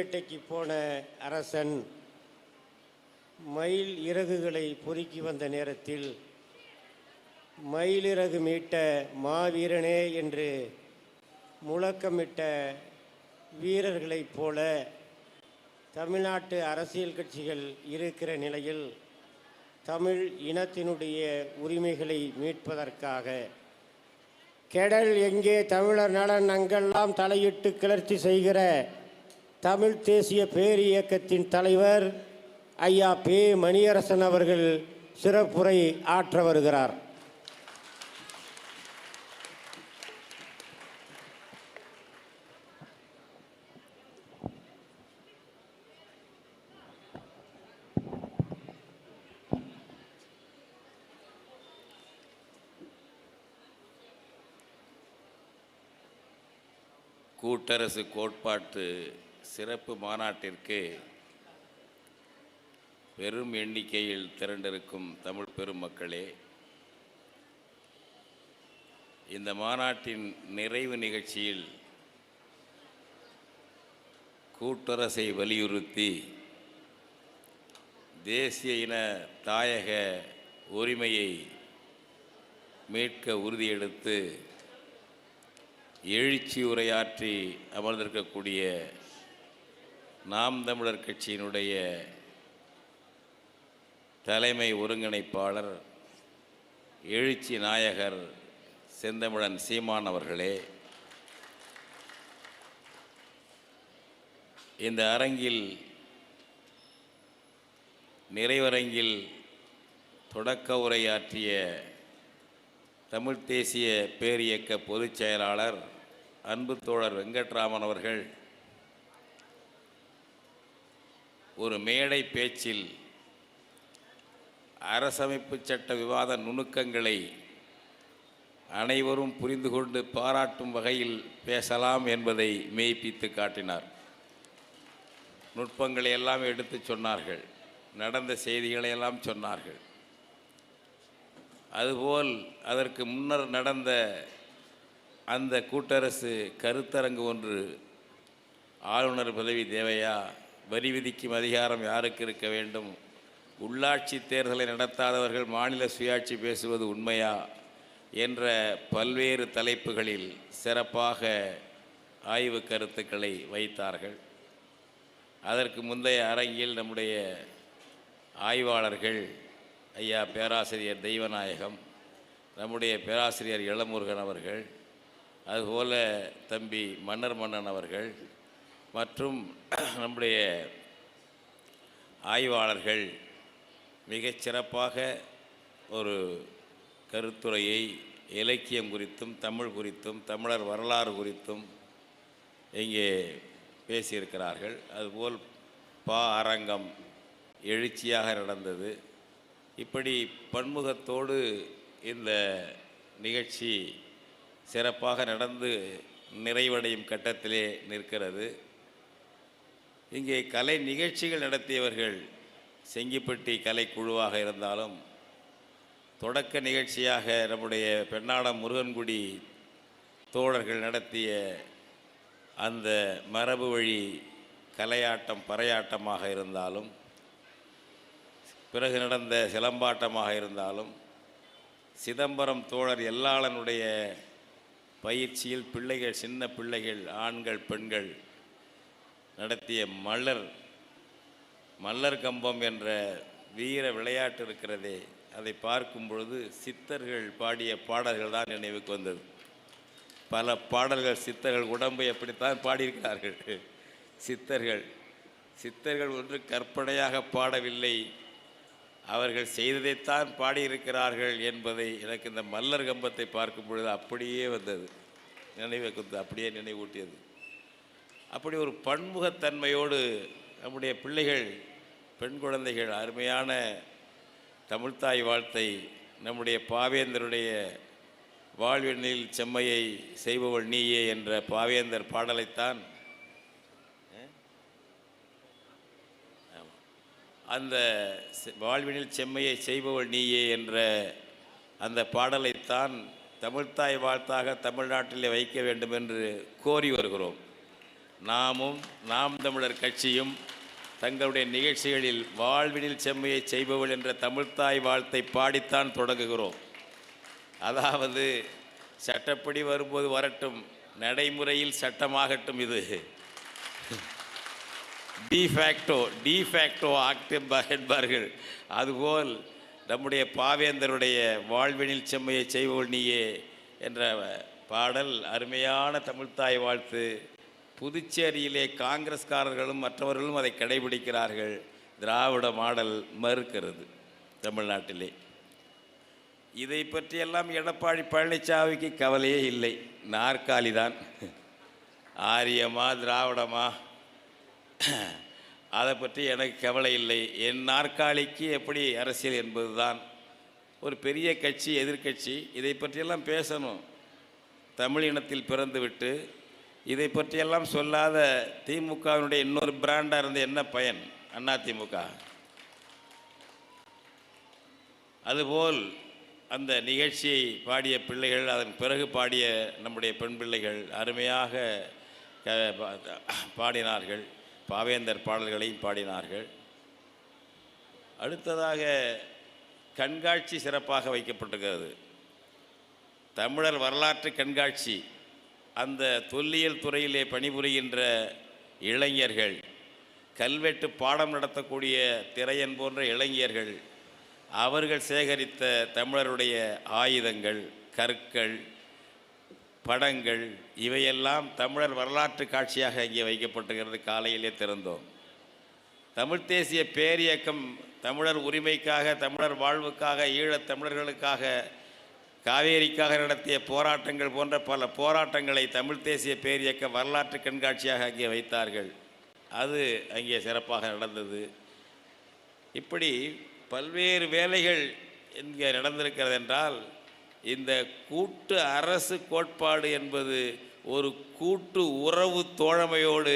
வேட்டைக்கு போன அரசன் மயில் இறகுகளை பொறுக்கி வந்த நேரத்தில் மயிலிறகு மீட்ட மாவீரனே என்று முழக்கமிட்ட வீரர்களைப் போல தமிழ்நாட்டு அரசியல் கட்சிகள் இருக்கிற நிலையில் தமிழ் இனத்தினுடைய உரிமைகளை மீட்பதற்காக கெடல் எங்கே தமிழர் நலன் அங்கெல்லாம் தலையிட்டு கிளர்ச்சி செய்கிற தமிழ் தேசிய பேரியக்கத்தின் தலைவர் ஐயா பே. மணியரசன் அவர்கள் சிறப்புரை ஆற்ற வருகிறார். கூட்டரசு கோட்பாட்டு சிறப்பு மாநாட்டிற்கு பெரும் எண்ணிக்கையில் திரண்டிருக்கும் தமிழ் பெருமக்களே, இந்த மாநாட்டின் நிறைவு நிகழ்ச்சியில் கூட்டரசை வலியுறுத்தி தேசிய இன தாயக உரிமையை மீட்க உறுதியெடுத்து எழுச்சி உரையாற்றி அமர்ந்திருக்கக்கூடிய நாம் தமிழர் கட்சியினுடைய தலைமை ஒருங்கிணைப்பாளர் எழுச்சி நாயகர் செந்தமிழன் சீமான் அவர்களே, இந்த அரங்கில் நிறைவரங்கில் தொடக்க உரையாற்றிய தமிழ் தேசிய பேரியக்க பொதுச் செயலாளர் அன்பு தோழர் வெங்கட்ராமன் அவர்கள் ஒரு மேடை பேச்சில் அரசமைப்பு சட்ட விவாத நுணுக்கங்களை அனைவரும் புரிந்து கொண்டு பாராட்டும் வகையில் பேசலாம் என்பதை மெய்ப்பித்து காட்டினார். நுட்பங்களை எல்லாம் எடுத்து சொன்னார்கள், நடந்த செய்திகளை எல்லாம் சொன்னார்கள். அதுபோல் அதற்கு முன்னர் நடந்த அந்த கூட்டரசு கருத்தரங்கு ஒன்று, ஆளுநர் பதவி தேவையா, வரி விதிக்கும் அதிகாரம் யாருக்கு இருக்க வேண்டும், உள்ளாட்சி தேர்தலை நடத்தாதவர்கள் மாநில சுயாட்சி பேசுவது உண்மையா என்ற பல்வேறு தலைப்புகளில் சிறப்பாக ஆய்வு கருத்துக்களை வைத்தார்கள். அதற்கு முந்தைய அரங்கில் நம்முடைய ஆய்வாளர்கள் ஐயா பேராசிரியர் தெய்வநாயகம், நம்முடைய பேராசிரியர் இளமுருகன் அவர்கள், அதுபோல் தம்பி மன்னர் மன்னன் அவர்கள் மற்றும் நம்முடைய ஆய்வாளர்கள் மிகச் சிறப்பாக ஒரு கருத்துரையை இலக்கியம் குறித்தும் தமிழ் குறித்தும் தமிழர் வரலாறு குறித்தும் இங்கே பேசியிருக்கிறார்கள். அதுபோல் அரங்கம் எழுச்சியாக நடந்தது. இப்படி பன்முகத்தோடு இந்த நிகழ்ச்சி சிறப்பாக நடந்து நிறைவடையும் கட்டத்திலே நிற்கிறது. இங்கே கலை நிகழ்ச்சிகள் நடத்தியவர்கள் செங்கிப்பட்டி கலைக்குழுவாக இருந்தாலும், தொடக்க நிகழ்ச்சியாக நம்முடைய பெண்ணாடம் முருகன்குடி தோழர்கள் நடத்திய அந்த மரபு வழி கலையாட்டம் பறையாட்டமாக இருந்தாலும், பிறகு நடந்த சிலம்பாட்டமாக இருந்தாலும், சிதம்பரம் தோழர் எல்லாளனுடைய பயிற்சியில் பிள்ளைகள், சின்ன பிள்ளைகள், ஆண்கள் பெண்கள் நடத்திய மல்லர் கம்பம் என்ற வீர விளையாட்டு இருக்கிறதே, அதை பார்க்கும் பொழுது சித்தர்கள் பாடிய பாடல்கள் தான் நினைவுக்கு வந்தது. பல பாடல்கள் சித்தர்கள் உடம்பை எப்படித்தான் பாடியிருக்கிறார்கள். சித்தர்கள் ஒன்று கற்பனையாக பாடவில்லை, அவர்கள் செய்ததைத்தான் பாடியிருக்கிறார்கள் என்பதை எனக்கு இந்த மல்லர் கம்பத்தை பார்க்கும் பொழுது அப்படியே வந்தது, அப்படியே நினைவூட்டியது. அப்படி ஒரு பன்முகத்தன்மையோடு நம்முடைய பிள்ளைகள், பெண் குழந்தைகள் அருமையான தமிழ்த்தாய் வாழ்த்தை, நம்முடைய பாவேந்தருடைய வாழ்வினில் செம்மையை செய்பவள் நீயே என்ற பாவேந்தர் பாடலைத்தான், அந்த வாழ்வினில் செம்மையை செய்பவள் நீயே என்ற அந்த பாடலைத்தான் தமிழ்த்தாய் வாழ்த்தாக தமிழ்நாட்டிலே வைக்க வேண்டும் என்று கோரி வருகிறோம். நாமும் நாம் தமிழர் கட்சியும் தங்களுடைய நிகழ்ச்சிகளில் வாழ்வினில் செம்மையை செய்பவள் என்ற தமிழ்த்தாய் வாழ்த்தை பாடித்தான் தொடங்குகிறோம். அதாவது சட்டப்படி வரும்போது வரட்டும், நடைமுறையில் சட்டமாகட்டும். இது டிஃபேக்டோ ஆக்ட் என்பார்கள். அதுபோல் நம்முடைய பாவேந்தருடைய வாழ்வினில் செம்மையை செய்பவள் நீயே என்ற பாடல் அருமையான தமிழ்த்தாய் வாழ்த்து. புதுச்சேரியிலே காங்கிரஸ்காரர்களும் மற்றவர்களும் அதை கடைபிடிக்கிறார்கள். திராவிட மாடல் மறுக்கிறது தமிழ்நாட்டிலே. இதை பற்றியெல்லாம் எடப்பாடி பழனிசாமிக்கு கவலையே இல்லை. நாற்காலி தான், ஆரியமா திராவிடமா அதை பற்றி எனக்கு கவலை இல்லை. என் நாற்காலிக்கு எப்படி அரசியல் என்பது தான். ஒரு பெரிய கட்சி, எதிர்க்கட்சி இதை பற்றியெல்லாம் பேசணும். தமிழ் இனத்தில் பிறந்துவிட்டு இதை பற்றியெல்லாம் சொல்லாத திமுகவினுடைய இன்னொரு பிராண்டாக இருந்த என்ன பயன்? அதிமுக. அதுபோல் அந்த நிகழ்ச்சியை பாடிய பிள்ளைகள், அதன் பிறகு பாடிய நம்முடைய பெண் பிள்ளைகள் அருமையாக பாடினார்கள். பாவேந்தர் பாடல்களையும் பாடினார்கள். அடுத்ததாக கண்காட்சி சிறப்பாக வைக்கப்பட்டிருக்கிறது. தமிழர் வரலாற்று கண்காட்சி. அந்த தொல்லியல் துறையிலே பணிபுரிகின்ற இளைஞர்கள், கல்வெட்டு பாடம் நடத்தக்கூடிய திரையன் போன்ற இளைஞர்கள், அவர்கள் சேகரித்த தமிழருடைய ஆயுதங்கள், கற்கள், படங்கள் இவையெல்லாம் தமிழர் வரலாற்று காட்சியாக இங்கே வைக்கப்பட்டிருக்கிறது. காலையிலே திறந்தோம். தமிழ் தேசிய பேரியக்கம் தமிழர் உரிமைக்காக, தமிழர் வாழ்வுக்காக, ஈழத் தமிழர்களுக்காக, காவேரிக்காக நடத்திய போராட்டங்கள் போன்ற பல போராட்டங்களை தமிழ் தேசிய பேரியக்க வரலாற்று கண்காட்சியாக அங்கே வைத்தார்கள். அது அங்கே சிறப்பாக நடந்தது. இப்படி பல்வேறு வேலைகள் இங்கே நடந்திருக்கிறது என்றால், இந்த கூட்டு அரசு கோட்பாடு என்பது ஒரு கூட்டு உறவு தோழமையோடு,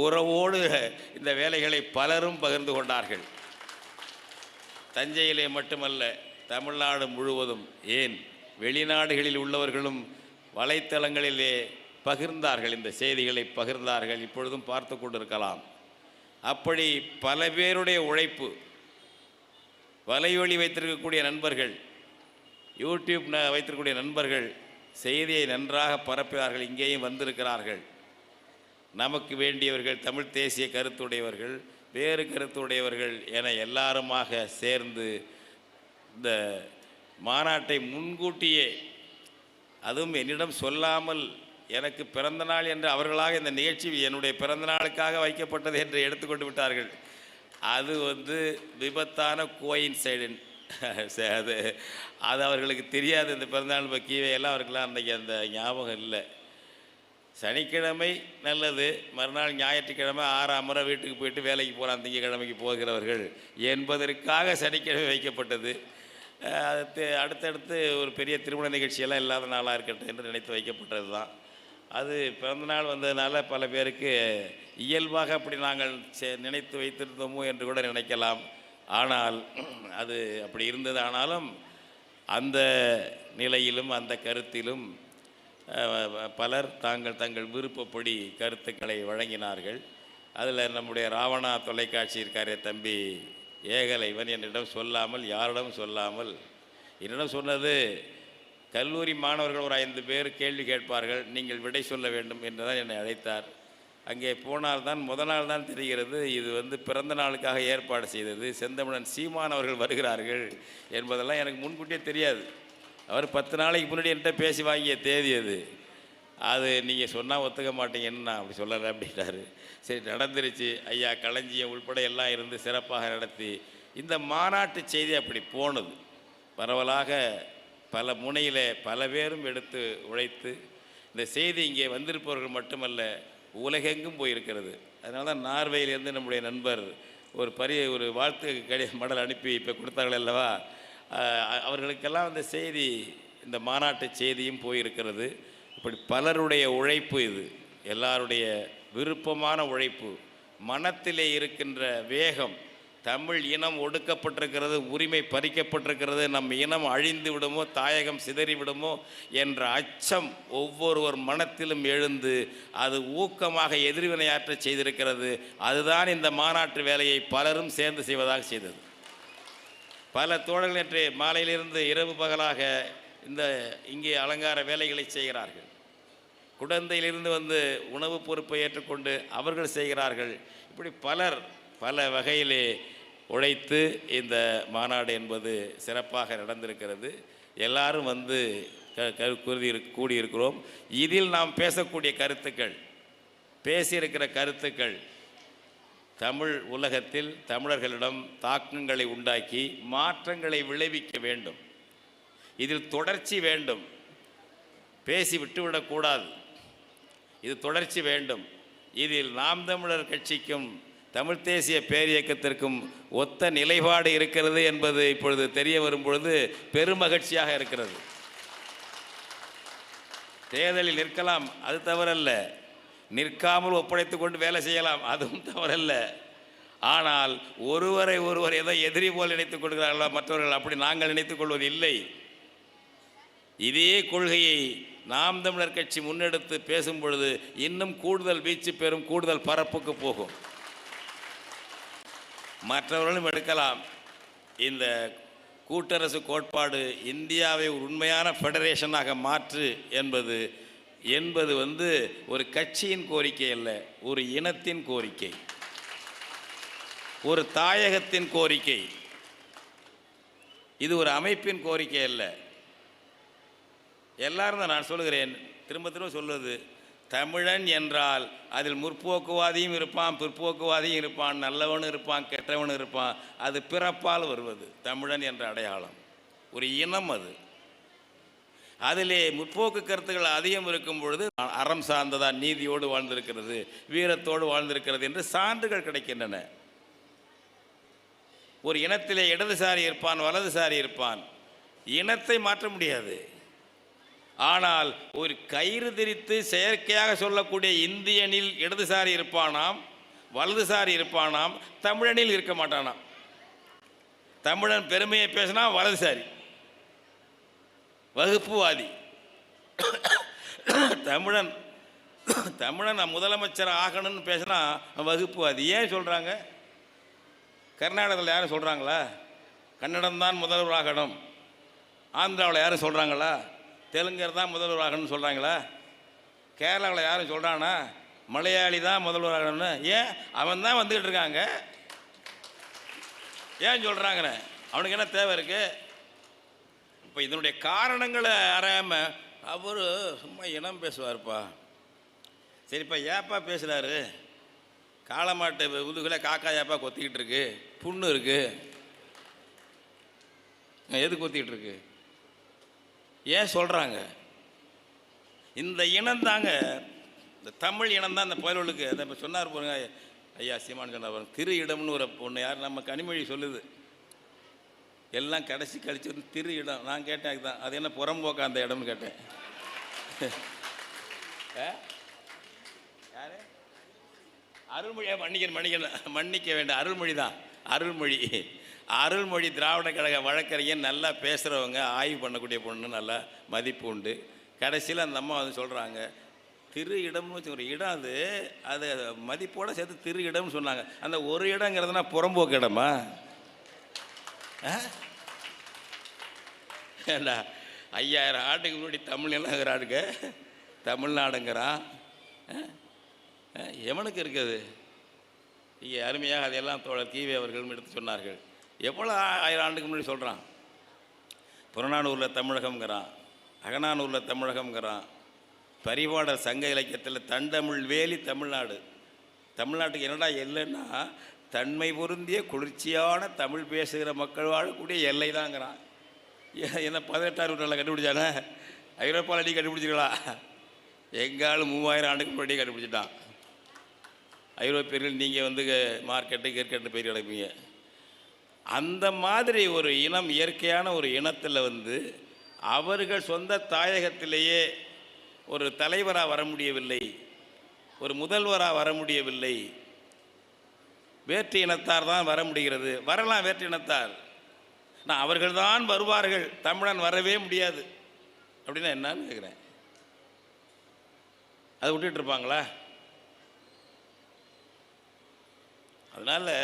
உறவோடு இந்த வேலைகளை பலரும் பகிர்ந்து கொண்டார்கள். தஞ்சையிலே மட்டுமல்ல, தமிழ்நாடு முழுவதும், ஏன் வெளிநாடுகளில் உள்ளவர்களும் வலைத்தளங்களிலே பகிர்ந்தார்கள், இந்த செய்திகளை பகிர்ந்தார்கள். இப்பொழுதும் பார்த்து கொண்டிருக்கலாம். அப்படி பல பேருடைய உழைப்பு, வலைவழி வைத்திருக்கக்கூடிய நண்பர்கள், யூடியூப் வைத்திருக்கக்கூடிய நண்பர்கள் செய்தியை நன்றாக பரப்பினார்கள். இங்கேயும் வந்திருக்கிறார்கள். நமக்கு வேண்டியவர்கள், தமிழ் தேசிய கருத்துடையவர்கள், வேறு கருத்துடையவர்கள் என எல்லாருமாக சேர்ந்து இந்த மாநாட்டை முன்கூட்டியே, அதுவும் என்னிடம் சொல்லாமல், எனக்கு பிறந்த நாள் என்று அவர்களாக இந்த நிகழ்ச்சி என்னுடைய பிறந்த நாளுக்காக வைக்கப்பட்டது என்று எடுத்துக்கொண்டு விட்டார்கள். அது விபத்தான கோயின்சைடன். அது அவர்களுக்கு தெரியாது. இந்த பிறந்தநாள் பக்கியவையெல்லாம் அவருக்கெல்லாம் அன்றைக்கி அந்த ஞாபகம் இல்லை. சனிக்கிழமை நல்லது, மறுநாள் ஞாயிற்றுக்கிழமை ஆறாமற வீட்டுக்கு போயிட்டு வேலைக்கு போகிறான், திங்கக்கிழமைக்கு போகிறவர்கள் என்பதற்காக சனிக்கிழமை வைக்கப்பட்டது. அடுத்தடுத்து ஒரு பெரிய திருமண நிகழ்ச்சியெல்லாம் இல்லாத நாளாக இருக்கட்டும் என்று நினைத்து வைக்கப்பட்டது தான். அது பிறந்தநாள் வந்ததுனால பல பேருக்கு இயல்பாக அப்படி நாங்கள் நினைத்து வைத்திருந்தோமோ என்று கூட நினைக்கலாம். ஆனால் அது அப்படி இருந்தது. ஆனாலும் அந்த நிலையிலும் அந்த கருத்திலும் பலர் தங்கள் விருப்பப்படி கருத்துக்களை வழங்கினார்கள். அதில் நம்முடைய ராவணா தொலைக்காட்சி இருக்காரே தம்பி ஏகலைவன், என்னிடம் சொல்லாமல், யாரிடம் சொல்லாமல் என்னிடம் சொன்னது, கல்லூரி மாணவர்கள் ஒரு 5 பேர் கேள்வி கேட்பார்கள், நீங்கள் விடை சொல்ல வேண்டும் என்று தான் என்னை அழைத்தார். அங்கே போனால்தான் முதல் நாள் தான் தெரிகிறது இது பிறந்த நாளுக்காக ஏற்பாடு செய்தது, செந்தமிழன் சீமான் அவர்கள் வருகிறார்கள் என்பதெல்லாம் எனக்கு முன்கூட்டியே தெரியாது. அவர் 10 நாளைக்கு முன்னாடி என்கிட்ட பேசி வாங்கிய தேதி அது நீங்கள் சொன்னால் ஒத்துக்க மாட்டீங்கன்னு நான் அப்படி சொல்லலை அப்படின்றாரு. சரி, நடந்துருச்சு. ஐயா களஞ்சியம் உள்பட எல்லாம் இருந்து சிறப்பாக நடத்தி இந்த மாநாட்டு செய்தி அப்படி போனது. பரவலாக பல முனையில் பல பேரும் எடுத்து உழைத்து இந்த செய்தி இங்கே வந்திருப்பவர்கள் மட்டுமல்ல, உலகெங்கும் போயிருக்கிறது. அதனால தான் நார்வேயிலேருந்து நம்முடைய நண்பர் ஒரு வாழ்த்து மடல் அனுப்பி இப்போ கொடுத்தார்கள் அல்லவா, அவர்களுக்கெல்லாம் அந்த செய்தி, இந்த மாநாட்டு செய்தியும் போயிருக்கிறது. இப்படி பலருடைய உழைப்பு, இது எல்லாருடைய விருப்பமான உழைப்பு, மனத்திலே இருக்கின்ற வேகம், தமிழ் இனம் ஒடுக்கப்பட்டிருக்கிறது, உரிமை பறிக்கப்பட்டிருக்கிறது, நம் இனம் அழிந்து விடுமோ, தாயகம் சிதறி விடுமோ என்ற அச்சம் ஒவ்வொருவர் மனத்திலும் எழுந்து அது ஊக்கமாக எதிர்வினையாற்ற செய்திருக்கிறது. அதுதான் இந்த மாநாட்டு வேலையை பலரும் சேர்ந்து செய்வதாக செய்தது. பல தோழர்கள் நேற்று மாலையிலிருந்து இரவு பகலாக இங்கே அலங்கார வேலைகளை செய்கிறார்கள். குடந்தையிலிருந்து வந்து உணவு பொறுப்பை ஏற்றுக்கொண்டு அவர்கள் செய்கிறார்கள். இப்படி பலர் பல வகையிலே உழைத்து இந்த மாநாடு என்பது சிறப்பாக நடந்திருக்கிறது. எல்லாரும் வந்து கூடியிருக்கிறோம். இதில் நாம் பேசக்கூடிய கருத்துக்கள், பேசியிருக்கிற கருத்துக்கள் தமிழ் உலகத்தில் தமிழர்களிடம் தாக்கங்களை உண்டாக்கி மாற்றங்களை விளைவிக்க வேண்டும். இதில் தொடர்ச்சி வேண்டும். பேசி விட்டுவிடக்கூடாது. இது தொடர்ச்சி வேண்டும். இதில் நாம் தமிழர் கட்சிக்கும் தமிழ் தேசிய பேரியக்கத்திற்கும் ஒத்த நிலைப்பாடு இருக்கிறது என்பது இப்பொழுது தெரிய வரும்பொழுது பெருமகிழ்ச்சியாக இருக்கிறது. தேர்தலில் நிற்கலாம், அது தவறல்ல. நிற்காமல் ஒப்படைத்து கொண்டு வேலை செய்யலாம், அதுவும் தவறல்ல. ஆனால் ஒருவரை ஒருவர் ஏதோ எதிரி போல் நினைத்துக் கொள்கிறார்களா மற்றவர்கள்? அப்படி நாங்கள் நினைத்துக் கொள்வது இல்லை. இதே கொள்கையை நாம் தமிழர் கட்சி முன்னெடுத்து பேசும் பொழுது இன்னும் கூடுதல் வீச்சு பெறும், கூடுதல் பரப்புக்கு போகும். மற்றவர்களும் எடுக்கலாம். இந்த கூட்டரசு கோட்பாடு இந்தியாவை ஒரு உண்மையான ஃபெடரேஷனாக மாற்று என்பது வந்து ஒரு கட்சியின் கோரிக்கை அல்ல, ஒரு இனத்தின் கோரிக்கை, ஒரு தாயகத்தின் கோரிக்கை. இது ஒரு அமைப்பின் கோரிக்கை அல்ல. எல்லாரும் தான் நான் சொல்லுகிறேன், திரும்ப திரும்ப சொல்வது, தமிழன் என்றால் அதில் முற்போக்குவாதியும் இருப்பான், பிற்போக்குவாதியும் இருப்பான், நல்லவனும் இருப்பான், கெட்டவனும் இருப்பான். அது பிறப்பால் வருவது தமிழன் என்ற அடையாளம், ஒரு இனம். அதிலே முற்போக்கு கருத்துக்கள் அதிகம் இருக்கும் பொழுது அறம் சார்ந்ததா, நீதியோடு வாழ்ந்திருக்கிறது, வீரத்தோடு வாழ்ந்திருக்கிறது என்று சான்றுகள் கிடைக்கின்றன. ஒரு இனத்திலே இடதுசாரி இருப்பான், வலதுசாரி இருப்பான். இனத்தை மாற்ற முடியாது. ஆனால் ஒரு கயிறு திரித்து செயற்கையாக சொல்லக்கூடிய இந்தியனில் இடதுசாரி இருப்பானாம், வலதுசாரி இருப்பானாம், தமிழனில் இருக்க மாட்டானாம். தமிழன் பெருமையை பேசினா வலதுசாரி, வகுப்புவாதி. தமிழன் முதலமைச்சர் ஆகணும்னு பேசினா வகுப்புவாதி. ஏன் சொல்கிறாங்க? கர்நாடகத்தில் யாரும் சொல்கிறாங்களா கன்னடம் தான் முதல்வர் ஆகணும்? ஆந்திராவில் யாரும் சொல்கிறாங்களா தெலுங்கர் தான் முதல்வர் ஆகணும்னு சொல்கிறாங்களா? கேரளாவில் யாரும் சொல்கிறானா மலையாளி தான் முதல்வர் ஆகணும்னு? ஏன்? அவன் தான் வந்துக்கிட்டு இருக்காங்க. ஏன் சொல்கிறாங்க? அவனுக்கு என்ன தேவை இருக்குது? இப்போ இதனுடைய காரணங்களை அறியாமல் அவர் சும்மா இனம் பேசுவார்ப்பா. சரிப்பா, ஏப்பா பேசுகிறாரு? காளமாட்டு முதுகில் காக்கா ஏப்பா கொத்திக்கிட்டு இருக்கு, புண்ணு இருக்குது, எது கொத்திக்கிட்டு இருக்கு? ஏன் சொல்கிறாங்க? இந்த இனந்தாங்க, இந்த தமிழ் இனம்தான் இந்த புயலுக்கு. அதை இப்போ சொன்னார் பாருங்க ஐயா சீமான் சொன்னார் பாருங்க, திரு இடம்னு ஒரு ஒன்று யார் நம்ம கனிமொழி சொல்லுது, எல்லாம் கடைசி கழிச்சு வந்து திரு இடம். நான் கேட்டேன் அதுதான், அது என்ன புறம்போக்கா அந்த இடம்னு கேட்டேன். யாரு? அருள்மொழியா? மன்னிக்க வேண்டாம், அருள்மொழி தான். அருள்மொழி திராவிட கழக வழக்கறிஞர், நல்லா பேசுகிறவங்க, ஆய்வு பண்ணக்கூடிய பொண்ணு, நல்லா மதிப்பு உண்டு. கடைசியில் அந்த அம்மா வந்து சொல்கிறாங்க, திரு இடம்னு வச்சு ஒரு இடம், அது மதிப்போடு சேர்த்து திரு இடம்னு சொன்னாங்க. அந்த ஒரு இடங்கிறதுனா புறம்போக்கு இடமா? ஏண்டா 5000 ஆண்டுக்கு முன்னாடி தமிழ் நிலங்கிறாடுங்க, தமிழ்நாடுங்கிறான். எவனுக்கு இருக்குது? இங்கே அருமையாக அதையெல்லாம் தோழர் கீவே அவர்களும் எடுத்து சொன்னார்கள். எவ்வளோ 1000 ஆண்டுக்கு முன்னாடி சொல்கிறான். புறநானூரில் தமிழகம்ங்கிறான், அகநானூரில் தமிழகம்ங்கிறான். பரிபாடல் சங்க இலக்கியத்தில் தண்டமிழ் வேலி தமிழ்நாடு. தமிழ்நாட்டுக்கு என்னடா எல்லைன்னா தன்மை பொருந்திய குளிர்ச்சியான தமிழ் பேசுகிற மக்கள் வாழக்கூடிய எல்லை தாங்கிறான். என்ன 18ஆம் நூற்றாண்டில் கண்டுபிடிச்சானே? ஐரோப்பாவில் அடி கண்டுபிடிச்சிருக்கலாம். எங்காலும் 3000 ஆண்டுக்கு முன்னாடி கண்டுபிடிச்சிட்டான். ஐரோப்பியர்கள் நீங்கள் வந்து மார்க்கெட்டு கிரிக்கெட்டு போய் கிடப்பீங்க. அந்த மாதிரி ஒரு இனம், இயற்கையான ஒரு இனத்தில் வந்து அவர்கள் சொந்த தாயகத்திலேயே ஒரு தலைவராக வர முடியவில்லை, ஒரு முதல்வராக வர முடியவில்லை. வேற்று இனத்தார் தான் வர முடிகிறது. வரலாம் வேற்று இனத்தார், நான் அவர்கள் தான் வருவார்கள், தமிழன் வரவே முடியாது அப்படின்னா என்னன்னு கேட்குறேன். அதை விட்டுட்டு இருப்பாங்களா? அதனால்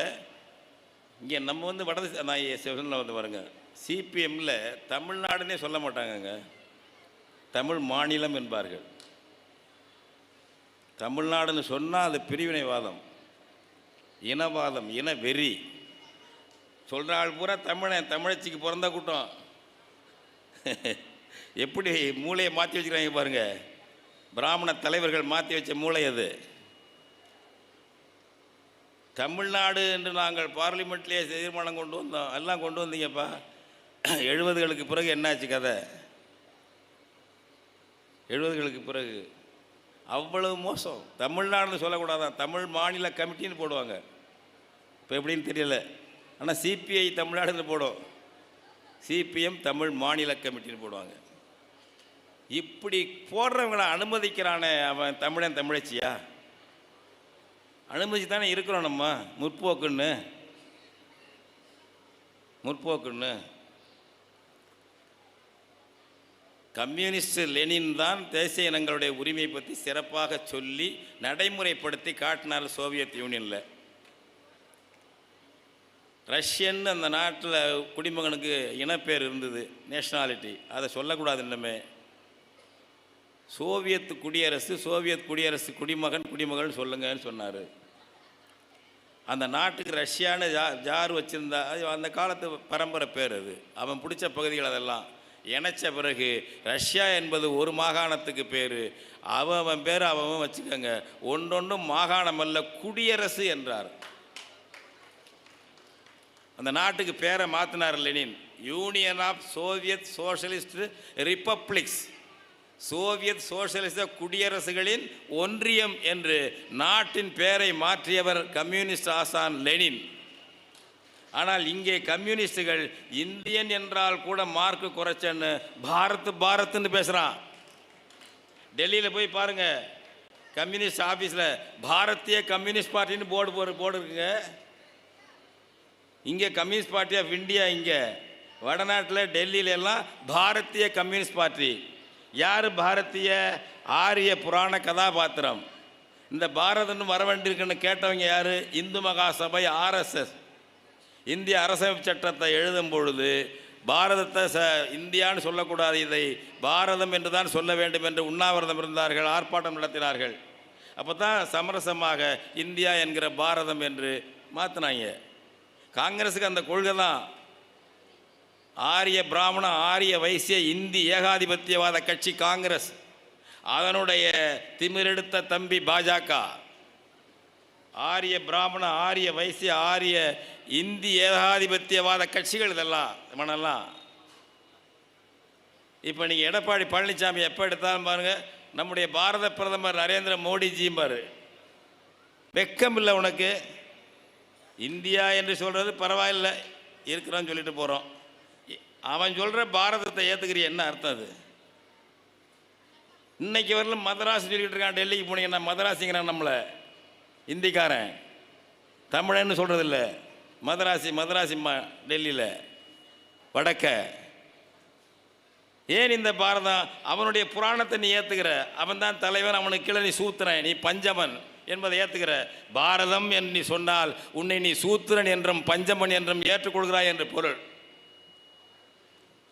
இங்கே நம்ம வந்து நான் சொல்ல வந்து பாருங்க, சிபிஎம்மில் தமிழ்நாடுன்னே சொல்ல மாட்டாங்கங்க, தமிழ் மாநிலம் என்பார்கள். தமிழ்நாடுன்னு சொன்னால் அது பிரிவினைவாதம், இனவாதம், இன வெறி. சொல்கிற ஆள் பூரா தமிழன், தமிழச்சிக்கு பிறந்த கூட்டம். எப்படி மூளையை மாற்றி வச்சுக்கிறாங்க பாருங்க, பிராமண தலைவர்கள் மாற்றி வச்ச மூளை அது. தமிழ்நாடு என்று நாங்கள் பார்லிமெண்ட்லேயே தீர்மானம் கொண்டு வந்தோம், எல்லாம் கொண்டு வந்தீங்கப்பா. 70களுக்கு பிறகு என்னாச்சு கதை? 70களுக்கு பிறகு அவ்வளவு மோசம். தமிழ்நாடுன்னு சொல்லக்கூடாதான், தமிழ் மாநில கமிட்டின்னு போடுவாங்க. இப்போ எப்படின்னு தெரியல, ஆனால் சிபிஐ தமிழ்நாடுன்னு போடும், சிபிஎம் தமிழ் மாநில கமிட்டின்னு போடுவாங்க. இப்படி போடுறவங்களை அனுமதிக்கிறானே அவன் தமிழன் தமிழச்சியா? அனுமதிச்சு தானே இருக்கிறோம் நம்ம. முற்போக்குன்னு கம்யூனிஸ்ட் லெனின் தான் தேசிய இனங்களுடைய உரிமை பற்றி சிறப்பாக சொல்லி நடைமுறைப்படுத்தி காட்டினார் சோவியத் யூனியனில். ரஷ்யன் அந்த நாட்டில் குடிமகனுக்கு இனப்பேர் இருந்தது, நேஷ்னாலிட்டி, அதை சொல்லக்கூடாது. இன்னமே சோவியத் குடியரசு குடிமகன் சொல்லுங்கன்னு சொன்னார். அந்த நாட்டுக்கு ரஷ்யான்னு ஜார் வச்சுருந்தா, அந்த காலத்து பரம்பரை பேர் அது. அவன் பிடிச்ச பகுதிகள் அதெல்லாம் இணைச்ச பிறகு ரஷ்யா என்பது ஒரு மாகாணத்துக்கு பேர். அவன் பேர் அவன் வச்சுக்கோங்க, ஒன்றொன்றும் மாகாணம் அல்ல, குடியரசு என்றார். அந்த நாட்டுக்கு பேரை மாற்றினார் Lenin, Union of Soviet Socialist Republics, Soviet சோஷலிச குடியரசுகளின் ஒன்றியம் என்று நாட்டின் பெயரை மாற்றியவர் கம்யூனிஸ்ட் ஆசான் லெனின். ஆனால் இங்கே கம்யூனிஸ்டுகள் இந்தியன் என்றால் கூட மார்க்கு குறைச்சன்னு பாரத்னு பேசுகிறான். டெல்லியில் போய் பாருங்க, கம்யூனிஸ்ட் ஆஃபீஸில் பாரதிய கம்யூனிஸ்ட் பார்ட்டின்னு போர்டு இருக்குங்க. இங்கே கம்யூனிஸ்ட் பார்ட்டி ஆஃப் இந்தியா, இங்கே வடநாட்டில் டெல்லியில எல்லாம் பாரதிய கம்யூனிஸ்ட் பார்ட்டி. யார் பாரதிய? ஆரிய புராண கதாபாத்திரம். இந்த பாரதன்னு வர வேண்டியிருக்குன்னு கேட்டவங்க யார்? இந்து மகாசபை, ஆர்எஸ்எஸ். இந்திய அரசமைப்பு சட்டத்தை எழுதும் பொழுது பாரதத்தை இந்தியான்னு சொல்லக்கூடாது, இதை பாரதம் என்று தான் சொல்ல வேண்டும் என்று உண்ணாவிரதம் இருந்தார்கள், ஆர்ப்பாட்டம் நடத்தினார்கள். அப்போ தான் சமரசமாக இந்தியா என்கிற பாரதம் என்று மாற்றினாங்க. காங்கிரஸுக்கு அந்த கொள்கை தான். ஆரிய பிராமண ஆரிய வைசிய இந்தி ஏகாதிபத்தியவாத கட்சி காங்கிரஸ், அதனுடைய திமிரெடுத்த தம்பி பாஜக. ஆரிய பிராமண ஆரிய வைசிய ஆரிய இந்தி ஏகாதிபத்தியவாத கட்சிகள் இதெல்லாம் மனெல்லாம். இப்போ நீங்கள் எடப்பாடி பழனிசாமி எப்போ எடுத்தாலும் பாருங்கள், நம்முடைய பாரத பிரதமர் நரேந்திர மோடிஜியும் பாரு, வெக்கம் இல்லை உனக்கு? இந்தியா என்று சொல்கிறது பரவாயில்லை, இருக்கிறான்னு சொல்லிட்டு போகிறோம். அவன் சொல்கிற பாரதத்தை ஏற்றுக்கிறிய, என்ன அர்த்தம் அது? இன்னைக்கு வரலும் மதராசி சொல்லிக்கிட்டு இருக்கான். டெல்லிக்கு போனீங்கன்னா மதராசிங்கிறான் நம்மளை, இந்திக்காரன். தமிழன்னு சொல்கிறதில்ல, மதராசிம்மா டெல்லியில் வடக்க. ஏன் இந்த பாரதம்? அவனுடைய புராணத்தை நீ ஏற்றுக்கிற, அவன் தான் தலைவன், அவனுக்கு கீழே நீ சூத்திரன், நீ பஞ்சமன் என்பதை ஏற்றுக்கிற. பாரதம் என்று நீ சொன்னால் உன்னை நீ சூத்திரன் என்றும் பஞ்சமன் என்றும் ஏற்றுக்கொள்கிறாய் என்று பொருள்.